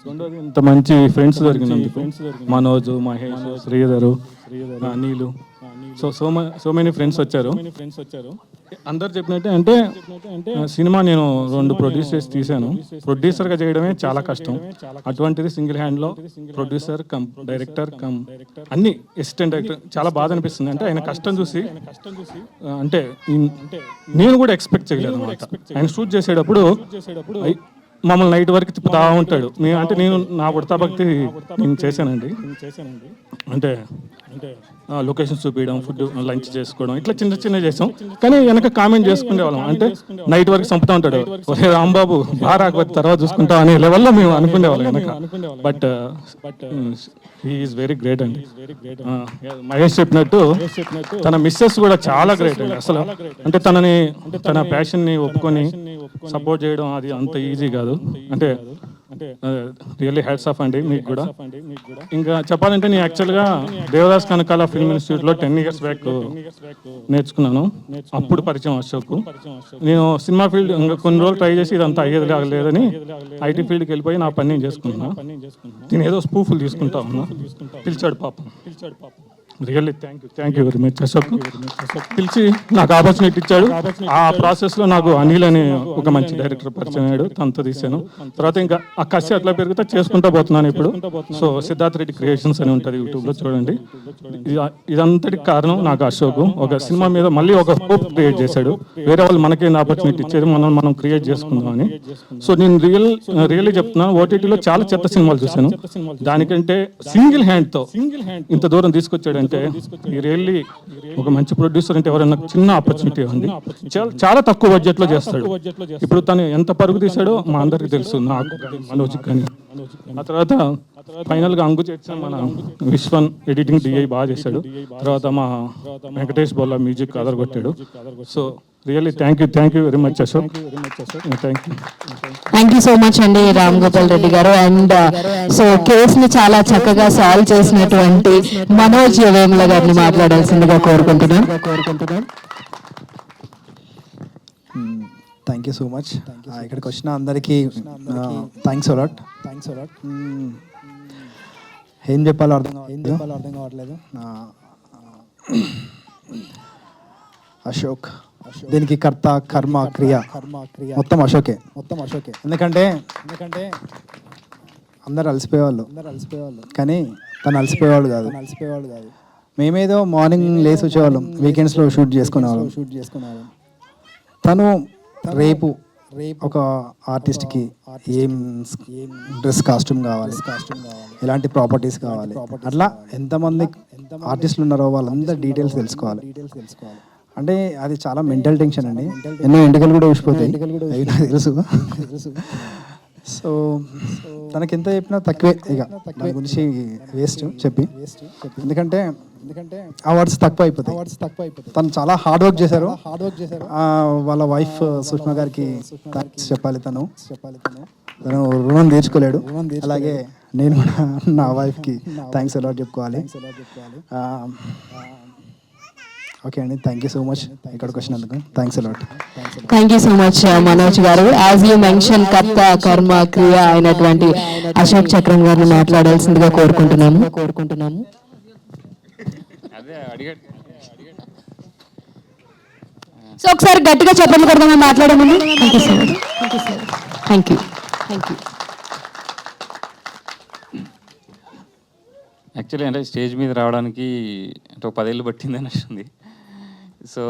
రెండోది, ఇంత మంచి ఫ్రెండ్స్ దొరికినందుకు. Manoj, Mahesh, Sridhar, Anil, so many friends వచ్చారు. అందరు చెప్పినట్టే అంటే సినిమా నేను 2 ప్రొడ్యూస్ చేసి తీశాను. ప్రొడ్యూసర్గా చేయడమే చాలా కష్టం. అటువంటిది సింగిల్ హ్యాండ్లో ప్రొడ్యూసర్ కమ్ డైరెక్టర్ కమ్ అన్ని అసిస్టెంట్ డైరెక్టర్. చాలా బాధ అనిపిస్తుంది. అంటే ఆయన కష్టం చూసి అంటే నేను కూడా ఎక్స్పెక్ట్ చేయలేదు అనమాట. ఆయన షూట్ చేసేటప్పుడు మమ్మల్ని నైట్ వరకు తిప్పుతా ఉంటాడు. అంటే నేను నా ఉడతా భక్తి నేను చేశానండి. అంటే లొకేషన్ చూపించడం, ఫుడ్ లంచ్ చేసుకోవడం, ఇట్లా చిన్న చిన్న చేసాం. కానీ వెనక కామెంట్ చేసుకునే వాళ్ళం, అంటే నైట్ వరకు చంపుతా ఉంటాడు, ఒరే రాంబాబు బాగా రాకపోతే తర్వాత చూసుకుంటాం అనే లెవెల్లో మేము అనుకునే వాళ్ళం వెనక. బట్ ఈజ్ వెరీ గ్రేట్ అండి. మహేష్ చెప్పినట్టు తన మిస్సెస్ కూడా చాలా గ్రేట్ అండి అసలు. అంటే తన ప్యాషన్ని ఒప్పుకొని సపోర్ట్ చేయడం అది అంత ఈజీ కాదు. అంటే రియల్లీ హ్యాట్స్ ఆఫ్ అండి మీకు కూడా. ఇంకా చెప్పాలంటే నేను యాక్చువల్గా దేవదాస్ కనకాల ఫిల్మ్ ఇన్స్టిట్యూట్లో 10 years బ్యాక్ నేర్చుకున్నాను. అప్పుడు పరిచయం అశోక్. నేను సినిమా ఫీల్డ్ ఇంకా కొన్ని రోజులు ట్రై చేసి ఇదంతా అయ్యేది లేదని ఐటీ ఫీల్డ్కి వెళ్ళిపోయి నా పని నేను చేసుకున్నా. నేను ఏదో స్పూఫులు తీసుకుంటా ఉన్నా, పిలిచాడు పాపం. Really thank you very much Ashok. పిలిచి నాకు ఆపర్చునిటీ ఇచ్చాడు. ఆ ప్రాసెస్లో నాకు అనిల్ అని ఒక మంచి డైరెక్టర్ పరిచయం అయ్యాడు, తనతో తీసాను. తర్వాత ఇంకా ఆ కసి అట్లా పెరిగితే చేసుకుంటా పోతున్నాను ఇప్పుడు. సో సిద్ధార్థ్ రెడ్డి క్రియేషన్స్ అని ఉంటుంది యూట్యూబ్లో, చూడండి. ఇదంతటికి కారణం నాకు అశోక్. ఒక సినిమా మీద మళ్ళీ ఒక హోప్ క్రియేట్ చేశాడు. వేరే వాళ్ళు మనకేం ఆపర్చునిటీ ఇచ్చేది, మనం క్రియేట్ చేసుకుందాం అని. సో నేను రియల్లీ చెప్తున్నాను, ఓటీటీలో చాలా చెత్త సినిమాలు చూశాను. దానికంటే సింగిల్ హ్యాండ్తో ఇంత దూరం తీసుకొచ్చాడు అంటే రియల్లీ ఒక మంచి ప్రొడ్యూసర్ అంటే ఎవరైనా చిన్న ఆపర్చునిటీ ఉంది. చాలా తక్కువ బడ్జెట్లో చేస్తాడు. ఇప్పుడు తను ఎంత పరుగు తీశాడో మా అందరికీ తెలుసు, నాకు మనోజ్ కానీ. ఆ తర్వాత ఫైనల్గా అంగు చేసిన మన విశ్వన్ ఎడిటింగ్ డిఐ బాగా చేశాడు. తర్వాత మా వెంకటేష్ బొల్ల మ్యూజిక్ ఆధార్ కొట్టాడు. So really thank you very much Ashok. Thank you so much అండి రామ్ గోపాల్ రెడ్డి గారు. అండ్ సో కేసుని చాలా చక్కగా సాల్వ్ చేసినటువంటి మనోజ్ వేముల గారిని మాట్లాడాల్సిందిగా కోరుకుంటున్నాను. Thank you so much. ఇక్కడికి వచ్చిన అందరికీ థ్యాంక్స్ అలాట్. ఏం చెప్పాలో అర్థం కావట్లేదు. అశోక్ దీనికి కర్త కర్మ క్రియ మొత్తం అశోకే. ఎందుకంటే అందరు అలసిపోయేవాళ్ళు, కానీ తను అలసిపోయేవాళ్ళు కాదు. మేమేదో మార్నింగ్ లేసి వచ్చేవాళ్ళం, వీకెండ్స్లో షూట్ చేసుకునేవాళ్ళం. తను రేపు ఒక ఆర్టిస్ట్కి ఏం డ్రెస్ కాస్ట్యూమ్ కావాలి, ఎలాంటి ప్రాపర్టీస్ కావాలి, అట్లా ఎంతమంది ఆర్టిస్టులు ఉన్నారో వాళ్ళందరూ డీటెయిల్స్ తెలుసుకోవాలి. అంటే అది చాలా మెంటల్ టెన్షన్ అండి. ఎన్నో ఎంటకలు కూడా ఊసిపోతాయి, అవి నాకు తెలుసు. సో తనకి ఎంత చెప్పినా తక్కువే, ఇక దాని గురించి వేస్ట్ చెప్పి. ఎందుకంటే ఆ వర్డ్స్ తక్కువ అయిపోతాయి. తను చాలా హార్డ్ వర్క్ చేశారు. వాళ్ళ వైఫ్ సుష్మా గారికి థ్యాంక్స్ చెప్పాలి. తను రుణం తీర్చుకోలేడు. అలాగే నేను కూడా నా వైఫ్కి థ్యాంక్స్ ఎలా చెప్పుకోవాలి. ఓకే అండి, థ్యాంక్ యూ సో మచ్ ఇక్కడికి వచ్చినందుకు. Thanks a lot. Thank you so much Manoj గారు. యాజ్ యూ మెన్షన్ కర్త కర్మ క్రియ అయినటువంటి అశోక్ చక్రం గారిని మాట్లాడాల్సిందిగా కోరుకుంటున్నాము. సో ఒకసారి గట్టిగా చెప్పండి కొడదామని మాట్లాడే ముందు. Thank you. యాక్చువల్లీ అంటే స్టేజ్ మీద రావడానికి అంటే ఒక 10 ఏళ్ళు పట్టింది అనిపిస్తుంది. సో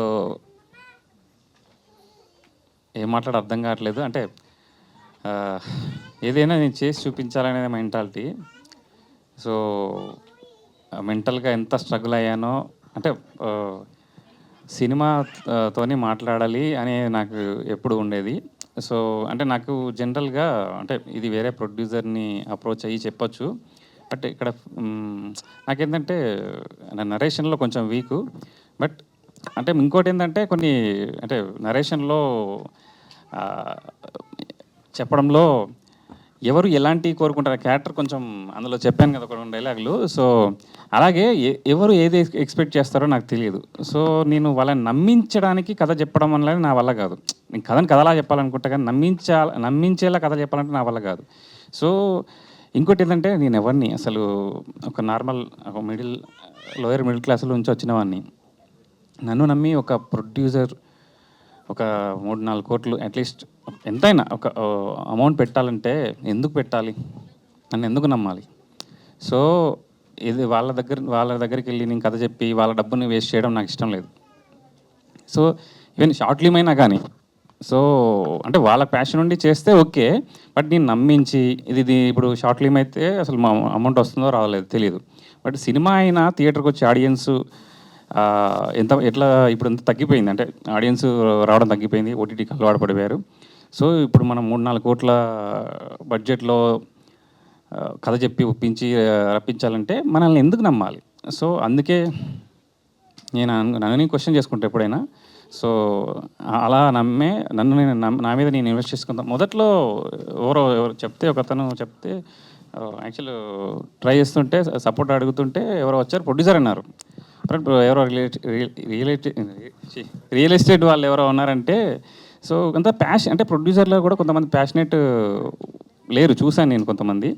ఏం మాట్లాడ అర్థం కావట్లేదు. అంటే ఏదైనా నేను చేసి చూపించాలనేది మెంటాలిటీ. సో మెంటల్గా ఎంత స్ట్రగుల్ అయ్యానో, అంటే సినిమాతోని మాట్లాడాలి అనే నాకు ఎప్పుడు ఉండేది. సో అంటే నాకు జనరల్గా అంటే ఇది వేరే ప్రొడ్యూసర్ని అప్రోచ్ అయ్యి చెప్పొచ్చు. బట్ ఇక్కడ నాకేంటంటే నరేషన్లో కొంచెం వీకు. బట్ అంటే ఇంకోటి ఏంటంటే కొన్ని అంటే నరేషన్లో చెప్పడంలో ఎవరు ఎలాంటి కోరుకుంటారు క్యారెక్టర్ కొంచెం అందులో చెప్పాను కదా ఒక 2 డైలాగులు. సో అలాగే ఎవరు ఏది ఎక్స్పెక్ట్ చేస్తారో నాకు తెలియదు. సో నేను వాళ్ళని నమ్మించడానికి కథ చెప్పడం అనేది నా వల్ల కాదు. నేను కథని కథలా చెప్పాలనుకుంటా, కానీ నమ్మించేలా కథ చెప్పాలంటే నా వల్ల కాదు. సో ఇంకోటి ఏంటంటే నేను ఎవరిని అసలు ఒక నార్మల్ ఒక లోయర్ మిడిల్ క్లాస్లో నుంచి వచ్చిన వాడిని నన్ను నమ్మి ఒక ప్రొడ్యూసర్ ఒక 3-4 కోట్లు అట్లీస్ట్ ఎంతైనా ఒక అమౌంట్ పెట్టాలంటే ఎందుకు పెట్టాలి, నన్ను ఎందుకు నమ్మాలి? సో ఇది వాళ్ళ దగ్గరికి వెళ్ళి నేను కథ చెప్పి వాళ్ళ డబ్బుని వేస్ట్ చేయడం నాకు ఇష్టం లేదు. సో ఈవెన్ షార్ట్ ఫిల్మ్ అయినా కానీ సో అంటే వాళ్ళ ప్యాషన్ ఉండి చేస్తే ఓకే. బట్ నేను నమ్మించి ఇది ఇప్పుడు షార్ట్ ఫిల్మ్ అయితే అసలు మా అమౌంట్ వస్తుందో రావలేదు తెలియదు. బట్ సినిమా అయినా థియేటర్కి వచ్చే ఆడియన్స్ ఎట్లా ఇప్పుడు అంత తగ్గిపోయింది, అంటే ఆడియన్స్ రావడం తగ్గిపోయింది, ఓటీటీకి అలవాటు పడిపోయారు. సో ఇప్పుడు మనం 3-4 కోట్ల బడ్జెట్లో కథ చెప్పి ఒప్పించి రప్పించాలంటే మనల్ని ఎందుకు నమ్మాలి? సో అందుకే నన్ను క్వశ్చన్ చేసుకుంటా ఎప్పుడైనా. సో అలా నా మీద నేను ఇన్వెస్ట్ చేసుకుంటాను. మొదట్లో ఎవరో చెప్తే, ఒకతను చెప్తే యాక్చువల్ ట్రై చేస్తుంటే సపోర్ట్ అడుగుతుంటే ఎవరో వచ్చారు, ప్రొడ్యూసర్ అన్నారు. ఎవరో రియల్ ఎస్టేట్ వాళ్ళు ఎవరో ఉన్నారంటే, సో అంత ప్యాషన్, అంటే ప్రొడ్యూసర్లో కూడా కొంతమంది ప్యాషనేట్ లేరు, చూశాను నేను కొంతమంది.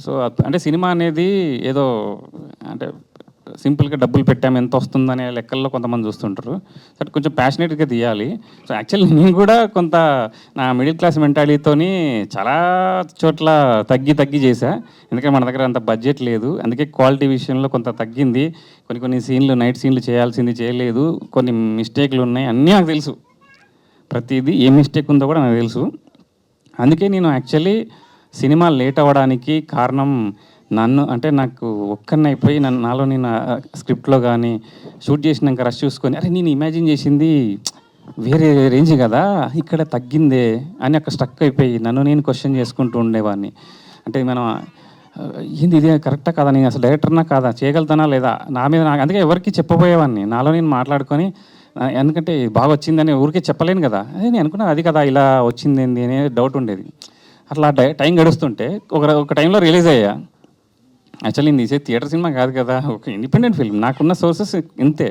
సో అంటే సినిమా అనేది ఏదో అంటే సింపుల్గా డబ్బులు పెట్టాము ఎంత వస్తుందనే లెక్కల్లో కొంతమంది చూస్తుంటారు. బట్ కొంచెం ప్యాషనేట్గా తీయాలి. సో యాక్చువల్లీ నేను కూడా కొంత నా మిడిల్ క్లాస్ మెంటాలిటీతోని చాలా చోట్ల తగ్గి చేశా. ఎందుకంటే మన దగ్గర అంత బడ్జెట్ లేదు, అందుకే క్వాలిటీ విషయంలో కొంత తగ్గింది. కొన్ని సీన్లు నైట్ సీన్లు చేయాల్సింది చేయలేదు, కొన్ని మిస్టేక్లు ఉన్నాయి, అన్నీ నాకు తెలుసు. ప్రతిదీ ఏ మిస్టేక్ ఉందో కూడా నాకు తెలుసు. అందుకే నేను యాక్చువల్లీ సినిమా లేట్ అవ్వడానికి కారణం అంటే నాకు ఒక్కనైపోయి నాలో నేను స్క్రిప్ట్లో కానీ షూట్ చేసినాక రష్ చూసుకొని, అరే నేను ఇమాజిన్ చేసింది వేరే రేంజ్ కదా, ఇక్కడ తగ్గిందే అని అక్కడ స్టక్ అయిపోయి నేను క్వశ్చన్ చేసుకుంటూ ఉండేవాడిని. అంటే మనం ఏంది ఇది కరెక్టా కాదా, నేను అసలు డైరెక్టర్నా కాదా, చేయగలుగుతానా లేదా, నా మీద అందుకే ఎవరికి చెప్పబోయేవాడిని, నాలో నేను మాట్లాడుకొని. ఎందుకంటే బాగా వచ్చిందని ఊరికే చెప్పలేను కదా, అదే నేను అనుకున్నా అది కదా ఇలా వచ్చింది ఏంది అనే డౌట్ ఉండేది. అట్లా టైం గడుస్తుంటే ఒక టైంలో రిలీజ్ అయ్యా. యాక్చువల్లీ నేను తీసే థియేటర్ సినిమా కాదు కదా, ఒక ఇండిపెండెంట్ ఫిల్మ్, నాకున్న సోర్సెస్ ఇంతే.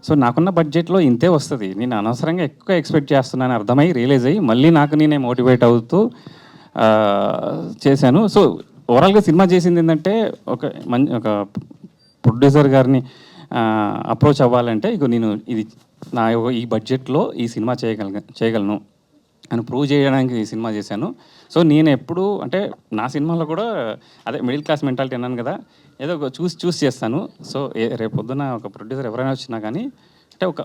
సో నాకున్న బడ్జెట్లో ఇంతే వస్తుంది, నేను అనవసరంగా ఎక్కువ ఎక్స్పెక్ట్ చేస్తున్నాను అర్థమై రియలైజ్ అయ్యి మళ్ళీ నేనే మోటివేట్ అవుతూ చేశాను. సో ఓవరాల్గా సినిమా చేసింది ఏంటంటే ఒక ప్రొడ్యూసర్ గారిని అప్రోచ్ అవ్వాలంటే నేను ఈ బడ్జెట్లో ఈ సినిమా చేయగలను అని ప్రూవ్ చేయడానికి ఈ సినిమా చేశాను. సో నేను ఎప్పుడు అంటే నా సినిమాలో కూడా అదే మిడిల్ క్లాస్ మెంటాలిటీ అన్నాను కదా, ఏదో చూస్ చేస్తాను. సో రేపు పొద్దున ఒక ప్రొడ్యూసర్ ఎవరైనా వచ్చినా కానీ అంటే ఒక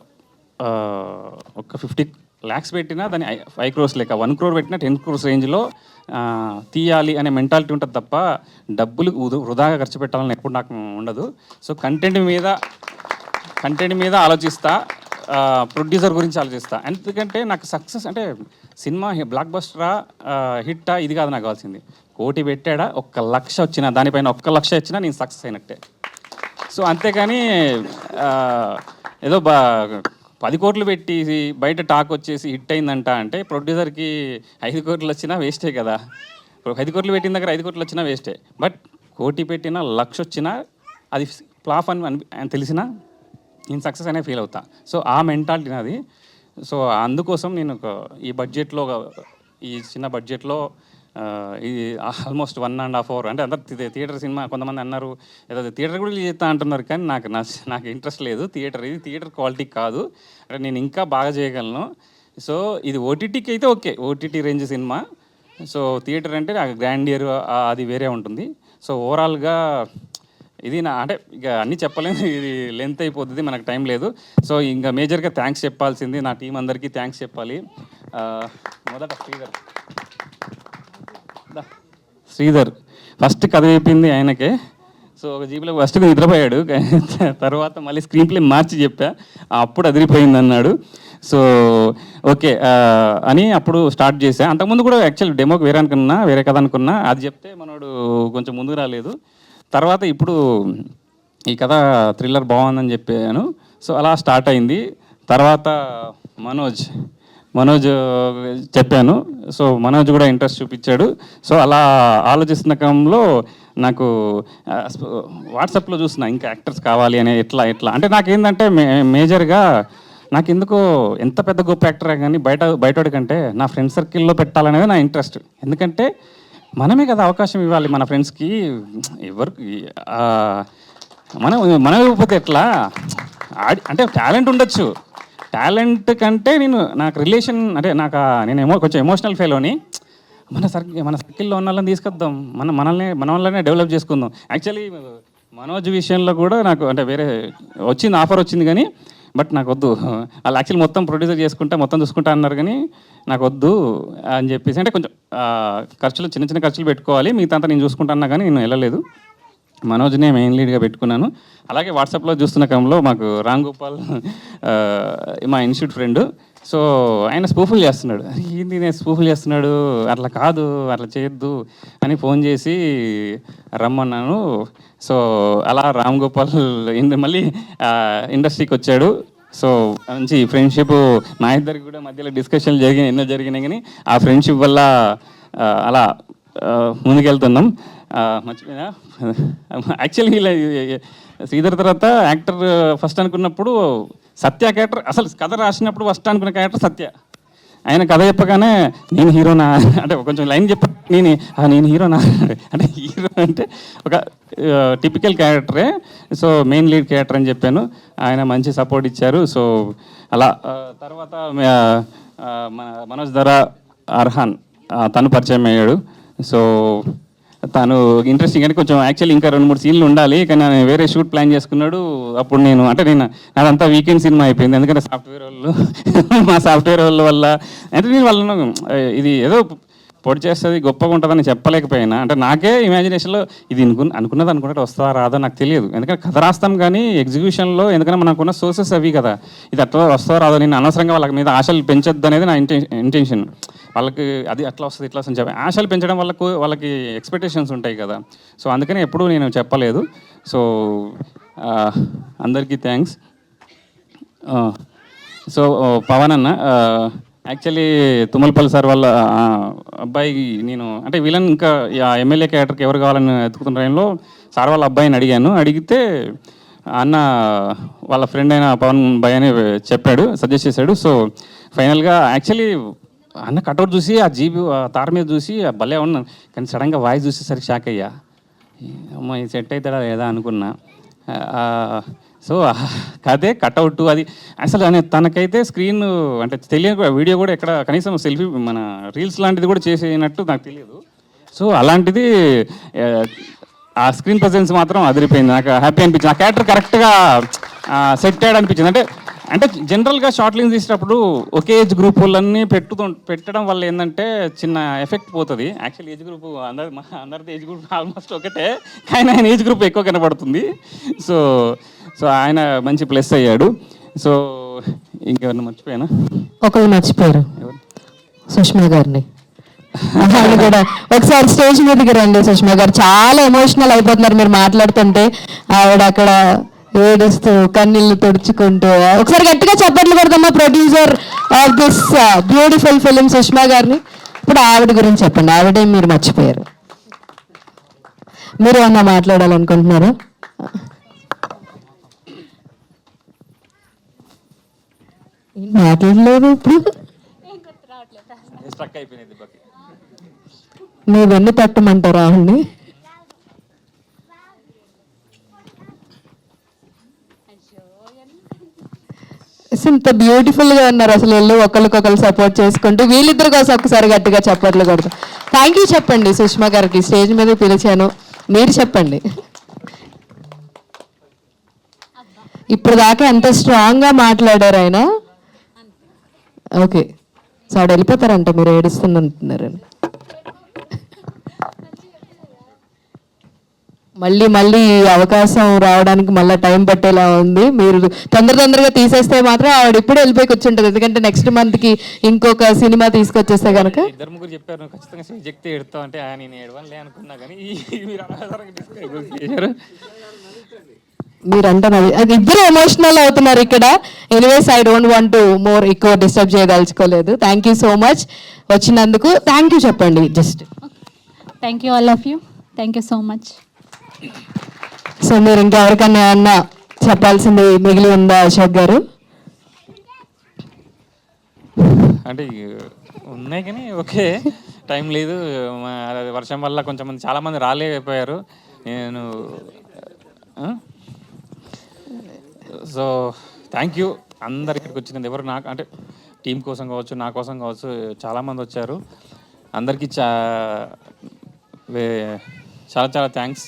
50 lakhs పెట్టినా దాన్ని 5 crores లేక 1 crore పెట్టినా 10 crores రేంజ్లో తీయాలి అనే మెంటాలిటీ ఉంటుంది తప్ప డబ్బులు వృధాగా ఖర్చు పెట్టాలని ఎప్పుడు నాకు ఉండదు. సో కంటెంట్ మీద ఆలోచిస్తా, ప్రొడ్యూసర్ గురించి ఆలోచిస్తా. ఎందుకంటే నాకు సక్సెస్ అంటే సినిమా బ్లాక్ బస్టరా హిట్టా ఇది కాదు నాకు కావాల్సింది. 1 కోటి పెట్టాడా, 1 లక్ష వచ్చినా, దానిపైన 1 లక్ష వచ్చినా నేను సక్సెస్ అయినట్టే. సో అంతేకాని ఏదో 10 కోట్లు పెట్టి బయట టాక్ వచ్చేసి హిట్ అయిందంట అంటే ప్రొడ్యూసర్కి 5 కోట్లు వచ్చినా వేస్టే కదా. 5 కోట్లు పెట్టిన దగ్గర 5 కోట్లు వచ్చినా వేస్టే. బట్ 1 కోటి పెట్టినా 1 లక్ష వచ్చినా అది ఫ్లాప్ అని తెలిసినా నేను సక్సెస్ అనే ఫీల్ అవుతా. సో ఆ మెంటాలిటీ నాది. సో అందుకోసం నేను ఈ చిన్న బడ్జెట్లో ఇది ఆల్మోస్ట్ 1.5 hour అంటే అందరు థియేటర్ సినిమా కొంతమంది అన్నారు ఏదో థియేటర్ కూడా చేస్తా అంటున్నారు, కానీ నాకు ఇంట్రెస్ట్ లేదు. ఇది థియేటర్ క్వాలిటీ కాదు, అంటే నేను ఇంకా బాగా చేయగలను. సో ఇది ఓటీటీకి అయితే okay, OTT range cinema. So theatre అంటే నాకు గ్రాండియర్ అది వేరే ఉంటుంది. సో ఓవరాల్గా ఇది అంటే ఇక అన్నీ చెప్పలేను, ఇది లెంత్ అయిపోతుంది, మనకు టైం లేదు. సో ఇంకా మేజర్గా థ్యాంక్స్ చెప్పాల్సింది నా టీం అందరికీ థ్యాంక్స్ చెప్పాలి. మొదట శ్రీధర్ ఫస్ట్ కథ చెప్పింది ఆయనకే. సో ఒక జీబీలో ఫస్ట్గా నిద్రపోయాడు, తర్వాత మళ్ళీ స్క్రీన్ ప్లే మార్చి చెప్పా, అప్పుడు అదిరిపోయింది అన్నాడు. సో ఓకే అని అప్పుడు స్టార్ట్ చేశా. అంతకుముందు కూడా యాక్చువల్ డెమోకి వేరే కథ అనుకున్నా, అది చెప్తే మనోడు కొంచెం ముందుకు రాలేదు. తర్వాత ఇప్పుడు ఈ కథ థ్రిల్లర్ బాగుందని చెప్పాను. సో అలా స్టార్ట్ అయింది. తర్వాత మనోజ్ చెప్పాను. సో మనోజ్ కూడా ఇంట్రెస్ట్ చూపించాడు. సో అలా ఆలోచిస్తున్న క్రమంలో నాకు వాట్సాప్లో చూసిన ఇంకా యాక్టర్స్ కావాలి అనే ఎట్లా అంటే నాకేంటంటే మేజర్గా నాకు ఎందుకో ఎంత పెద్ద గొప్ప యాక్టరే కానీ బయటోడి కంటే నా ఫ్రెండ్ సర్కిల్లో పెట్టాలనేది నా ఇంట్రెస్ట్. ఎందుకంటే మనమే కదా అవకాశం ఇవ్వాలి మన ఫ్రెండ్స్కి, ఎవరికి మనం ఇవ్వకపోతే ఎట్లా. అంటే టాలెంట్ ఉండొచ్చు, టాలెంట్ కంటే నాకు రిలేషన్ అంటే నేను కొంచెం ఎమోషనల్ ఫెలోని, మన సర్కిల్లో ఉన్న వాళ్ళని తీసుకొద్దాం, మన వాళ్ళనే డెవలప్ చేసుకుందాం. యాక్చువల్లీ మనోజ్ విషయంలో కూడా నాకు అంటే వేరే ఆఫర్ వచ్చింది కానీ బట్ నాకు వద్దు, వాళ్ళు యాక్చువల్లీ మొత్తం ప్రొడ్యూసర్ మొత్తం చూసుకుంటా అన్నారు, కానీ నాకు వద్దు అని చెప్పేసి అంటే కొంచెం చిన్న ఖర్చులు పెట్టుకోవాలి, మిగతా అంతా నేను చూసుకుంటా అన్నా కానీ నేను వెళ్ళలేదు. మనోజ్నే మెయిన్ లీడ్గా పెట్టుకున్నాను. అలాగే వాట్సాప్లో చూస్తున్న క్రమంలో మాకు రామ్ గోపాల్ మా ఇన్స్టిట్యూట్ ఫ్రెండ్, సో ఆయన స్పూఫుల్ చేస్తున్నాడు. ఏంది నేను స్పూఫుల్ చేస్తున్నాడు, అట్లా కాదు, అట్లా చేయొద్దు అని ఫోన్ చేసి రమ్మన్నాను. సో అలా రామ్ గోపాల్ మళ్ళీ ఇండస్ట్రీకి వచ్చాడు. సో మంచి ఫ్రెండ్షిప్ మా ఇద్దరికి కూడా మధ్యలో డిస్కషన్లు ఎన్నో జరిగినాయి, కానీ ఆ ఫ్రెండ్షిప్ వల్ల అలా ముందుకెళ్తున్నాం. మర్చిపోయినా యాక్చువల్లీ ఇలా శ్రీధర్ తర్వాత యాక్టర్ ఫస్ట్ అనుకున్నప్పుడు సత్య క్యారెక్టర్, అసలు కథ రాసినప్పుడు ఫస్ట్ అనుకున్న క్యారెక్టర్ సత్య. ఆయన కథ చెప్పగానే నేను హీరోనా అంటే కొంచెం లైన్ నేను హీరోనా అంటే హీరో అంటే ఒక టిపికల్ క్యారెక్టరే, సో మెయిన్ లీడ్ క్యారెక్టర్ అని చెప్పాను. ఆయన మంచి సపోర్ట్ ఇచ్చారు. సో అలా తర్వాత మన మనోజ్ ధర అర్హాన్ తను పరిచయం అయ్యాడు. సో తను ఇంట్రెస్టింగ్ అని కొంచెం యాక్చువల్లీ ఇంకా 2-3 సీన్లు ఉండాలి, కానీ నేను వేరే షూట్ ప్లాన్ చేసుకున్నాడు. అప్పుడు నాదంతా వీకెండ్ సినిమా అయిపోయింది, ఎందుకంటే మా సాఫ్ట్వేర్ వాళ్ళ వల్ల అంటే నేను వాళ్ళను ఇది ఏదో పొడి చేస్తుంది గొప్పగా ఉంటుందని చెప్పలేకపోయినా, అంటే నాకే ఇమాజినేషన్లో ఇది అనుకున్నది అనుకుంటే వస్తుందా రాదో నాకు తెలియదు, ఎందుకంటే కథ రాస్తాం కానీ ఎగ్జిక్యూషన్లో ఎందుకంటే మనకున్న సోర్సెస్ అవి కదా, ఇది అట్లా వస్తుందో రాదో, నేను అనవసరంగా వాళ్ళ మీద ఆశలు పెంచొద్దు అనేది నా ఇంటెన్షన్. వాళ్ళకి అది అట్లా వస్తుంది ఇట్లా వస్తుంది చెప్పి ఆశలు పెంచడం వల్ల వాళ్ళకి ఎక్స్పెక్టేషన్స్ ఉంటాయి కదా, సో అందుకని ఎప్పుడూ నేను చెప్పలేదు. సో అందరికీ థ్యాంక్స్. సో పవన్ అన్న యాక్చువల్లీ తుమ్మలపల్లి సార్ వాళ్ళ అబ్బాయి నేను అంటే విలన్ ఇంకా ఎమ్మెల్యే క్యారెక్టర్కి ఎవరు కావాలని ఎత్తుకుతున్న టైంలో సార్ వాళ్ళ అబ్బాయిని అడిగితే అన్న వాళ్ళ ఫ్రెండ్ అయిన పవన్ బాయ్ అని చెప్పాడు, సజెస్ట్ చేశాడు. సో ఫైనల్గా యాక్చువల్లీ అన్న కట్అవుట్ చూసి ఆ జీబీ తార మీద చూసి భలే ఉన్నాను, కానీ సడన్గా వాయిస్ చూసేసరికి షాక్ అయ్యా, అమ్మ ఇది సెట్ అవుతాడా లేదా అనుకున్నా. సో కదే కట్అవుట్ అది అసలు తనకైతే స్క్రీన్ అంటే తెలియని వీడియో కూడా ఎక్కడ కనీసం సెల్ఫీ మన రీల్స్ లాంటిది కూడా చేసినట్టు నాకు తెలియదు. సో అలాంటిది ఆ స్క్రీన్ ప్రజెన్స్ మాత్రం అదిరిపోయింది, నాకు హ్యాపీ అనిపించింది. ఆ క్యారెక్టర్ కరెక్ట్గా సెట్ అయ్యాడు అనిపించింది. అంటే జనరల్గా షార్ట్ లింక్స్ తీసేటప్పుడు ఒకే ఏజ్ గ్రూప్ వాళ్ళన్నీ పెట్టడం వల్ల ఏంటంటే చిన్న ఎఫెక్ట్ పోతుంది. యాక్చువల్ ఏజ్ గ్రూప్ అందరిది ఏజ్ గ్రూప్ ఆల్మోస్ట్ ఒకటే, కానీ ఆయన ఏజ్ గ్రూప్ ఎక్కువ కనబడుతుంది. సో సో ఆయన మంచి ప్లస్ అయ్యాడు. సో ఇంకెవరిని మర్చిపోయానా? ఒకళ్ళు మర్చిపోయారు, సుష్మా గారిని. వాళ్ళు కూడా ఒకసారి స్టేజ్ మీదకి రండి. సుష్మా గారు చాలా ఎమోషనల్ అయిపోతున్నారు మీరు మాట్లాడుతుంటే, ఆవిడ అక్కడ ఏడుస్తూ కన్నీళ్ళు తుడుచుకుంటూ. ఒకసారి గట్టిగా చప్పట్లు కొడతామా producer of this beautiful film Sushma గారిని. ఇప్పుడు ఆవిడ గురించి చెప్పండి, ఆవిడే మీరు మర్చిపోయారు. మీరు ఏమన్నా మాట్లాడాలనుకుంటున్నారా? మాట్లాడలేదు ఇప్పుడు, మీవన్నీ తట్టమంటారా అండి? ఇంత బ్యూటిఫుల్గా ఉన్నారు అసలు, వెళ్ళి ఒకరికొకరు సపోర్ట్ చేసుకుంటూ. వీళ్ళిద్దరు కోసం ఒకసారి గట్టిగా చప్పట్లు కొడతాం. థ్యాంక్ యూ చెప్పండి సుష్మా గారికి, స్టేజ్ మీద పిలిచాను, మీరు చెప్పండి. ఇప్పుడు దాకా ఎంత స్ట్రాంగ్గా మాట్లాడారు ఆయన. ఓకే, సో ఆడ వెళ్ళిపోతారంట మీరు ఏడుస్తున్నంటున్నారని. మళ్ళీ ఈ అవకాశం రావడానికి మళ్ళీ టైం పట్టేలా ఉంది. మీరు తొందరగా తీసేస్తే మాత్రం ఆవిడ ఇప్పుడు వెళ్ళిపోయి కూర్చుంటుంది, ఎందుకంటే నెక్స్ట్ మంత్కి ఇంకొక సినిమా తీసుకొచ్చేస్తే కనుక. 2-3 చెప్పారు ఖచ్చితంగా చెప్తే ఎడతాం అంటే నేను ఏడవలే అనుకున్నా, కానీ మీరు అంటున్నారు అది ఇద్దరు ఎమోషనల్ అవుతున్నారు ఇక్కడ. Anyways I don't want to more ఎక్కువ డిస్టర్బ్ చేయదలుచుకోలేదు. థ్యాంక్ యూ సో మచ్ వచ్చినందుకు. థ్యాంక్ యూ చెప్పండి just. Thank you all of you, thank you so much. So మీరు ఇంకెవరికన్నా ఏమన్నా చెప్పాల్సింది మిగిలి ఉందా అశోక్ గారు? అంటే ఉన్నాయి కానీ ఓకే, టైం లేదు, వర్షం వల్ల కొంచెం చాలామంది రాలేకపోయారు. నేను సో థ్యాంక్ యూ అందరు ఇక్కడికి వచ్చినది, ఎవరు నాకు అంటే టీం కోసం కావచ్చు నా కోసం కావచ్చు చాలామంది వచ్చారు. అందరికీ చాలా థ్యాంక్స్.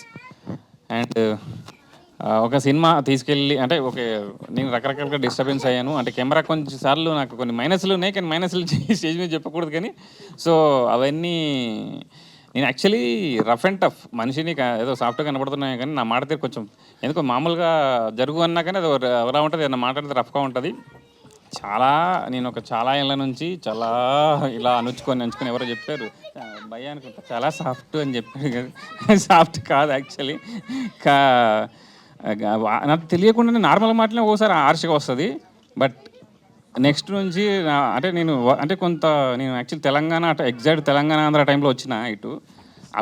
అండ్ ఒక సినిమా తీసుకెళ్ళి అంటే నేను రకరకాలుగా డిస్టర్బెన్స్ అయ్యాను, అంటే కెమెరా కొంచెం సార్లు నాకు కొన్ని మైనస్లు ఉన్నాయి, కానీ మైనస్లు స్టేజ్ మీద చెప్పకూడదు, కానీ సో అవన్నీ నేను యాక్చువల్లీ రఫ్ అండ్ టఫ్ మనిషిని ఏదో సాఫ్ట్గా కనబడుతున్నాయి కానీ నా మాట తీరు కొంచెం ఎందుకో మామూలుగా జరుగు అన్నా కానీ అది ఎలా ఉంటుంది ఏదైనా మాట్లాడితే రఫ్గా ఉంటుంది. నేను చాలా ఏళ్ళ నుంచి చాలా ఇలా అణుచుకొని ఎవరో చెప్పారు భయ్య అనుకుంటా చాలా సాఫ్ట్ అని చెప్పారు కదా, సాఫ్ట్ కాదు యాక్చువల్లీ. నాకు తెలియకుండానే నార్మల్ మాటలే ఒకసారి ఆర్షగా వస్తుంది. బట్ నెక్స్ట్ నుంచి నేను యాక్చువల్లీ తెలంగాణ ఎగ్జాక్ట్ తెలంగాణ ఆంధ్ర టైంలో వచ్చిన ఇటు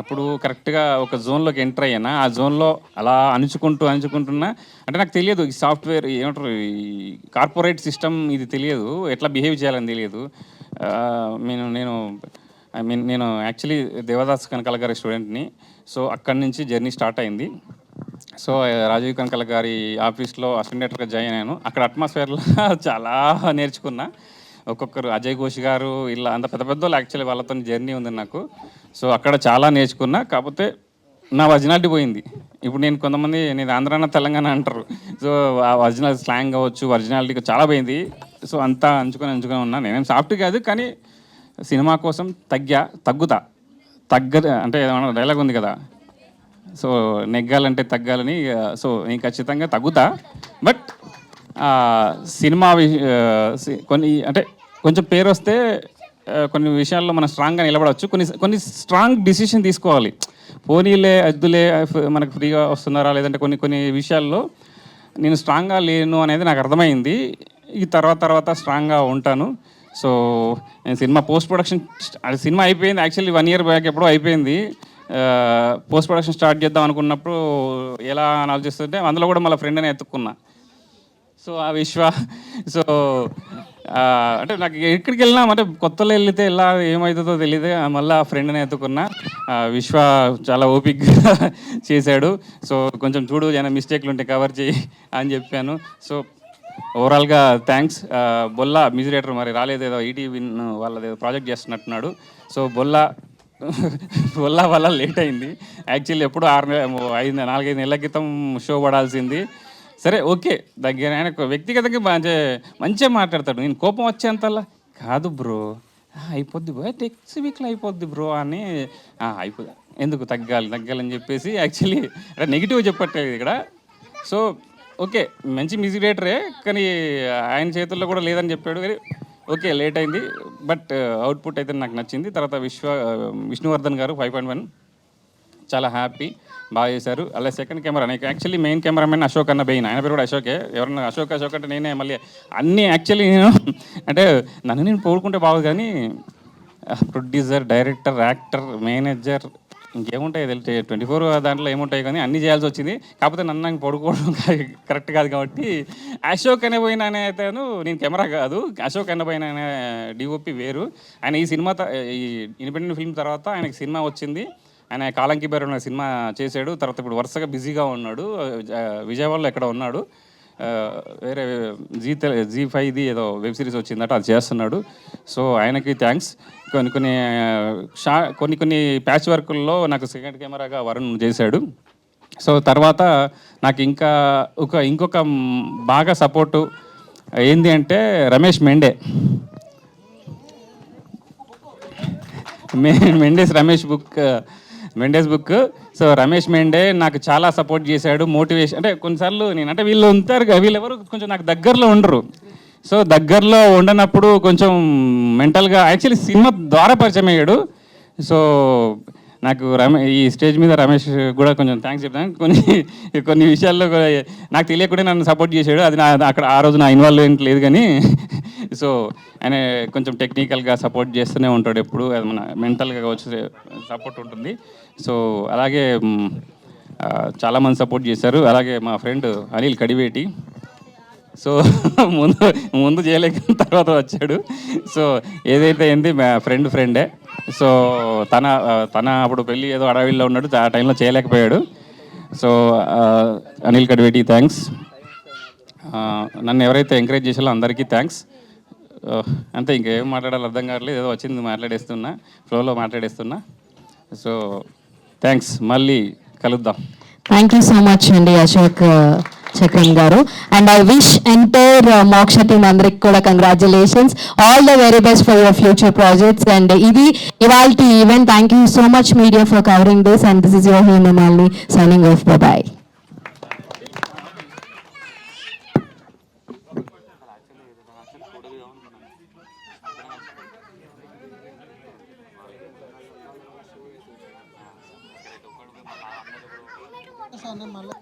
అప్పుడు కరెక్ట్గా ఒక జోన్లోకి ఎంటర్ అయ్యాను. ఆ జోన్లో అలా అనుకుంటున్నా అంటే నాకు తెలియదు ఈ సాఫ్ట్వేర్ ఏమంటారు ఈ కార్పొరేట్ సిస్టమ్ ఇది తెలియదు, ఎట్లా బిహేవ్ చేయాలని తెలియదు. నేను యాక్చువల్లీ దేవదాస్ కనకాల గారి స్టూడెంట్ని. సో అక్కడి నుంచి జర్నీ స్టార్ట్ అయింది. సో రాజీవ్ కనకాల గారి ఆఫీస్లో అసిస్టెంట్ డైరెక్టర్గా జాయిన్ అయ్యాను. అక్కడ అట్మాస్ఫియర్లో చాలా నేర్చుకున్నా. ఒక్కొక్కరు అజయ్ ఘోష్ గారు ఇలా అంత పెద్ద పెద్ద యాక్చువల్లీ వాళ్ళతో జర్నీ ఉంది నాకు. సో అక్కడ చాలా నేర్చుకున్నా. కాకపోతే నా ఒరిజినాలిటీ పోయింది. ఇప్పుడు నేను ఆంధ్రాన తెలంగాణ అంటారు. సో ఆ ఒరిజినల్ స్లాంగ్ అవ్వచ్చు, ఒరిజినాలిటీ చాలా పోయింది. సో అంతా అంచుకొని ఉన్నా. నేనేం సాఫ్ట్ కాదు కానీ సినిమా కోసం తగ్గుతా అంటే ఏమన్నా డైలాగ్ ఉంది కదా, సో నెగ్గాలంటే తగ్గాలని. సో నేను ఖచ్చితంగా తగ్గుతా. బట్ సినిమా కొంచెం పేరు వస్తే కొన్ని విషయాల్లో మనం స్ట్రాంగ్గా నిలబడవచ్చు. కొన్ని స్ట్రాంగ్ డిసిషన్ తీసుకోవాలి. పోనీలే అద్దులే మనకు ఫ్రీగా వస్తున్నారా లేదంటే కొన్ని విషయాల్లో నేను స్ట్రాంగ్గా లేను అనేది నాకు అర్థమైంది. ఈ తర్వాత స్ట్రాంగ్గా ఉంటాను. సో నేను సినిమా పోస్ట్ ప్రొడక్షన్ సినిమా అయిపోయింది యాక్చువల్లీ 1 year బ్యాక్ ఎప్పుడో అయిపోయింది. పోస్ట్ ప్రొడక్షన్ స్టార్ట్ చేద్దాం అనుకున్నప్పుడు ఎలా అని ఆలోచిస్తుంటే అందులో కూడా మళ్ళీ ఫ్రెండ్ అని ఎత్తుక్కున్నా. సో ఆ సో అంటే నాకు ఎక్కడికి వెళ్ళినా అంటే కొత్తలో వెళ్తే ఎలా ఏమవుతుందో తెలియదు, మళ్ళీ ఆ ఫ్రెండ్ని ఎత్తుకున్నా. విశ్వ చాలా ఓపిక్గా చేశాడు. సో కొంచెం చూడు ఏమైనా మిస్టేక్లు ఉంటే కవర్ చేయి అని చెప్పాను. సో ఓవరాల్గా థ్యాంక్స్. బొల్లా మ్యూజిక్ డైరెక్టర్ మరి రాలేదు, ఏదో ఈటీవీ వాళ్ళది ప్రాజెక్ట్ చేస్తున్నట్టున్నాడు. సో బొల్లా వల్ల లేట్ అయింది. యాక్చువల్లీ ఎప్పుడు 4-5 నెలల క్రితం షో పడాల్సింది. సరే ఓకే, దగ్గర ఆయన వ్యక్తిగతంగా మంచిగా మాట్లాడతాడు. నేను కోపం వచ్చేంతలా కాదు బ్రో, అయిపోద్ది బ్రో, నెక్స్ట్ వీక్లో అయిపోద్ది బ్రో అని అయిపోద్ది ఎందుకు తగ్గాలని చెప్పేసి యాక్చువల్లీ నెగిటివ్ చెప్పట్లేదు ఇక్కడ. సో ఓకే, మంచి మ్యూజిక్ డైరెక్టరే కానీ ఆయన చేతుల్లో కూడా లేదని చెప్పాడు. కానీ ఓకే లేట్ అయింది, బట్ అవుట్పుట్ అయితే నాకు నచ్చింది. తర్వాత విష్ణువర్ధన్ గారు 5.1 చాలా హ్యాపీ, బాగా చేశారు. అలా సెకండ్ కెమెరా నాకు యాక్చువల్లీ మెయిన్ కెమెరామెన్ అశోక్ అన్న బెయిన్, ఆయన పేరు కూడా అశోకే. ఎవరన్నా అశోక్ అంటే నేనే మళ్ళీ అన్నీ యాక్చువల్లీ అంటే నేను పోడుకుంటే బాగుంది కానీ ప్రొడ్యూసర్, డైరెక్టర్, యాక్టర్, మేనేజర్ ఇంకేముంటాయి తెలిసి 24 దాంట్లో ఏముంటాయి కానీ అన్నీ చేయాల్సి వచ్చింది. కాకపోతే నన్ను పడుకోవడం కరెక్ట్ కాదు కాబట్టి అశోక్ అనే పోయిన అయితేను నేను కెమెరా కాదు, అశోక్ అనే పోయిన డిఓపి వేరు. ఆయన ఈ ఇండిపెండెంట్ ఫిల్మ్ తర్వాత ఆయనకి సినిమా వచ్చింది. ఆయన కాలంకి బేరు సినిమా చేశాడు. తర్వాత ఇప్పుడు వరుసగా బిజీగా ఉన్నాడు, విజయవాడలో ఎక్కడ ఉన్నాడు. వేరే జీ5ది ఏదో వెబ్ సిరీస్ వచ్చిందట, అది చేస్తున్నాడు. సో ఆయనకి థ్యాంక్స్. కొన్ని ప్యాచ్ వర్కుల్లో నాకు సెకండ్ కెమెరాగా వరుణ్ చేశాడు. సో తర్వాత నాకు ఇంకొక బాగా సపోర్టు ఏంది అంటే Ramesh మెండేస్ book. So Ramesh Mende నాకు చాలా సపోర్ట్ చేశాడు, మోటివేషన్. అంటే కొన్నిసార్లు వీళ్ళు ఉంటారు, వీళ్ళెవరు కొంచెం నాకు దగ్గరలో ఉండరు. సో దగ్గరలో ఉండనప్పుడు కొంచెం మెంటల్గా యాక్చువల్లీ సినిమా ద్వారా పరిచయం అయ్యాడు. సో నాకు ఈ స్టేజ్ మీద రమేష్ కూడా కొంచెం థ్యాంక్స్ చెప్తాను. కొన్ని విషయాల్లో నాకు తెలియకుండా నన్ను సపోర్ట్ చేశాడు. అది అక్కడ ఆ రోజు నా ఇన్వాల్వ్మెంట్ లేదు కానీ. సో ఆయన కొంచెం టెక్నికల్గా సపోర్ట్ చేస్తూనే ఉంటాడు ఎప్పుడు, అది మన మెంటల్గా వచ్చే సపోర్ట్ ఉంటుంది. సో అలాగే చాలామంది సపోర్ట్ చేశారు. అలాగే మా ఫ్రెండ్ అనిల్ కడివేటి, సో ముందు చేయలేక తర్వాత వచ్చాడు. సో ఏదైతే ఏంది మా ఫ్రెండే. సో తన అప్పుడు పెళ్ళి ఏదో అడవిలో ఉన్నాడు, ఆ టైంలో చేయలేకపోయాడు. So Anil Kadiveti thanks. నన్ను ఎవరైతే ఎంకరేజ్ చేసారో అందరికీ థ్యాంక్స్. అంతే, ఇంకేం మాట్లాడాలో అర్థం కావట్లేదు, ఏదో వచ్చింది మాట్లాడేస్తున్నా, ఫ్లోలో మాట్లాడేస్తున్నా. సో థ్యాంక్స్, మళ్ళీ కలుద్దాం. థ్యాంక్ యూ సో మచ్ అండి Ashok. Chakram garu. And I wish entire Moksha team అందరికి కూడా congratulations, all the very best for your future projects. And ఇది ఇవాల్టి event. Thank you so much media for covering this, and this is your Hemamalini signing off. Bye. మళ్ళీ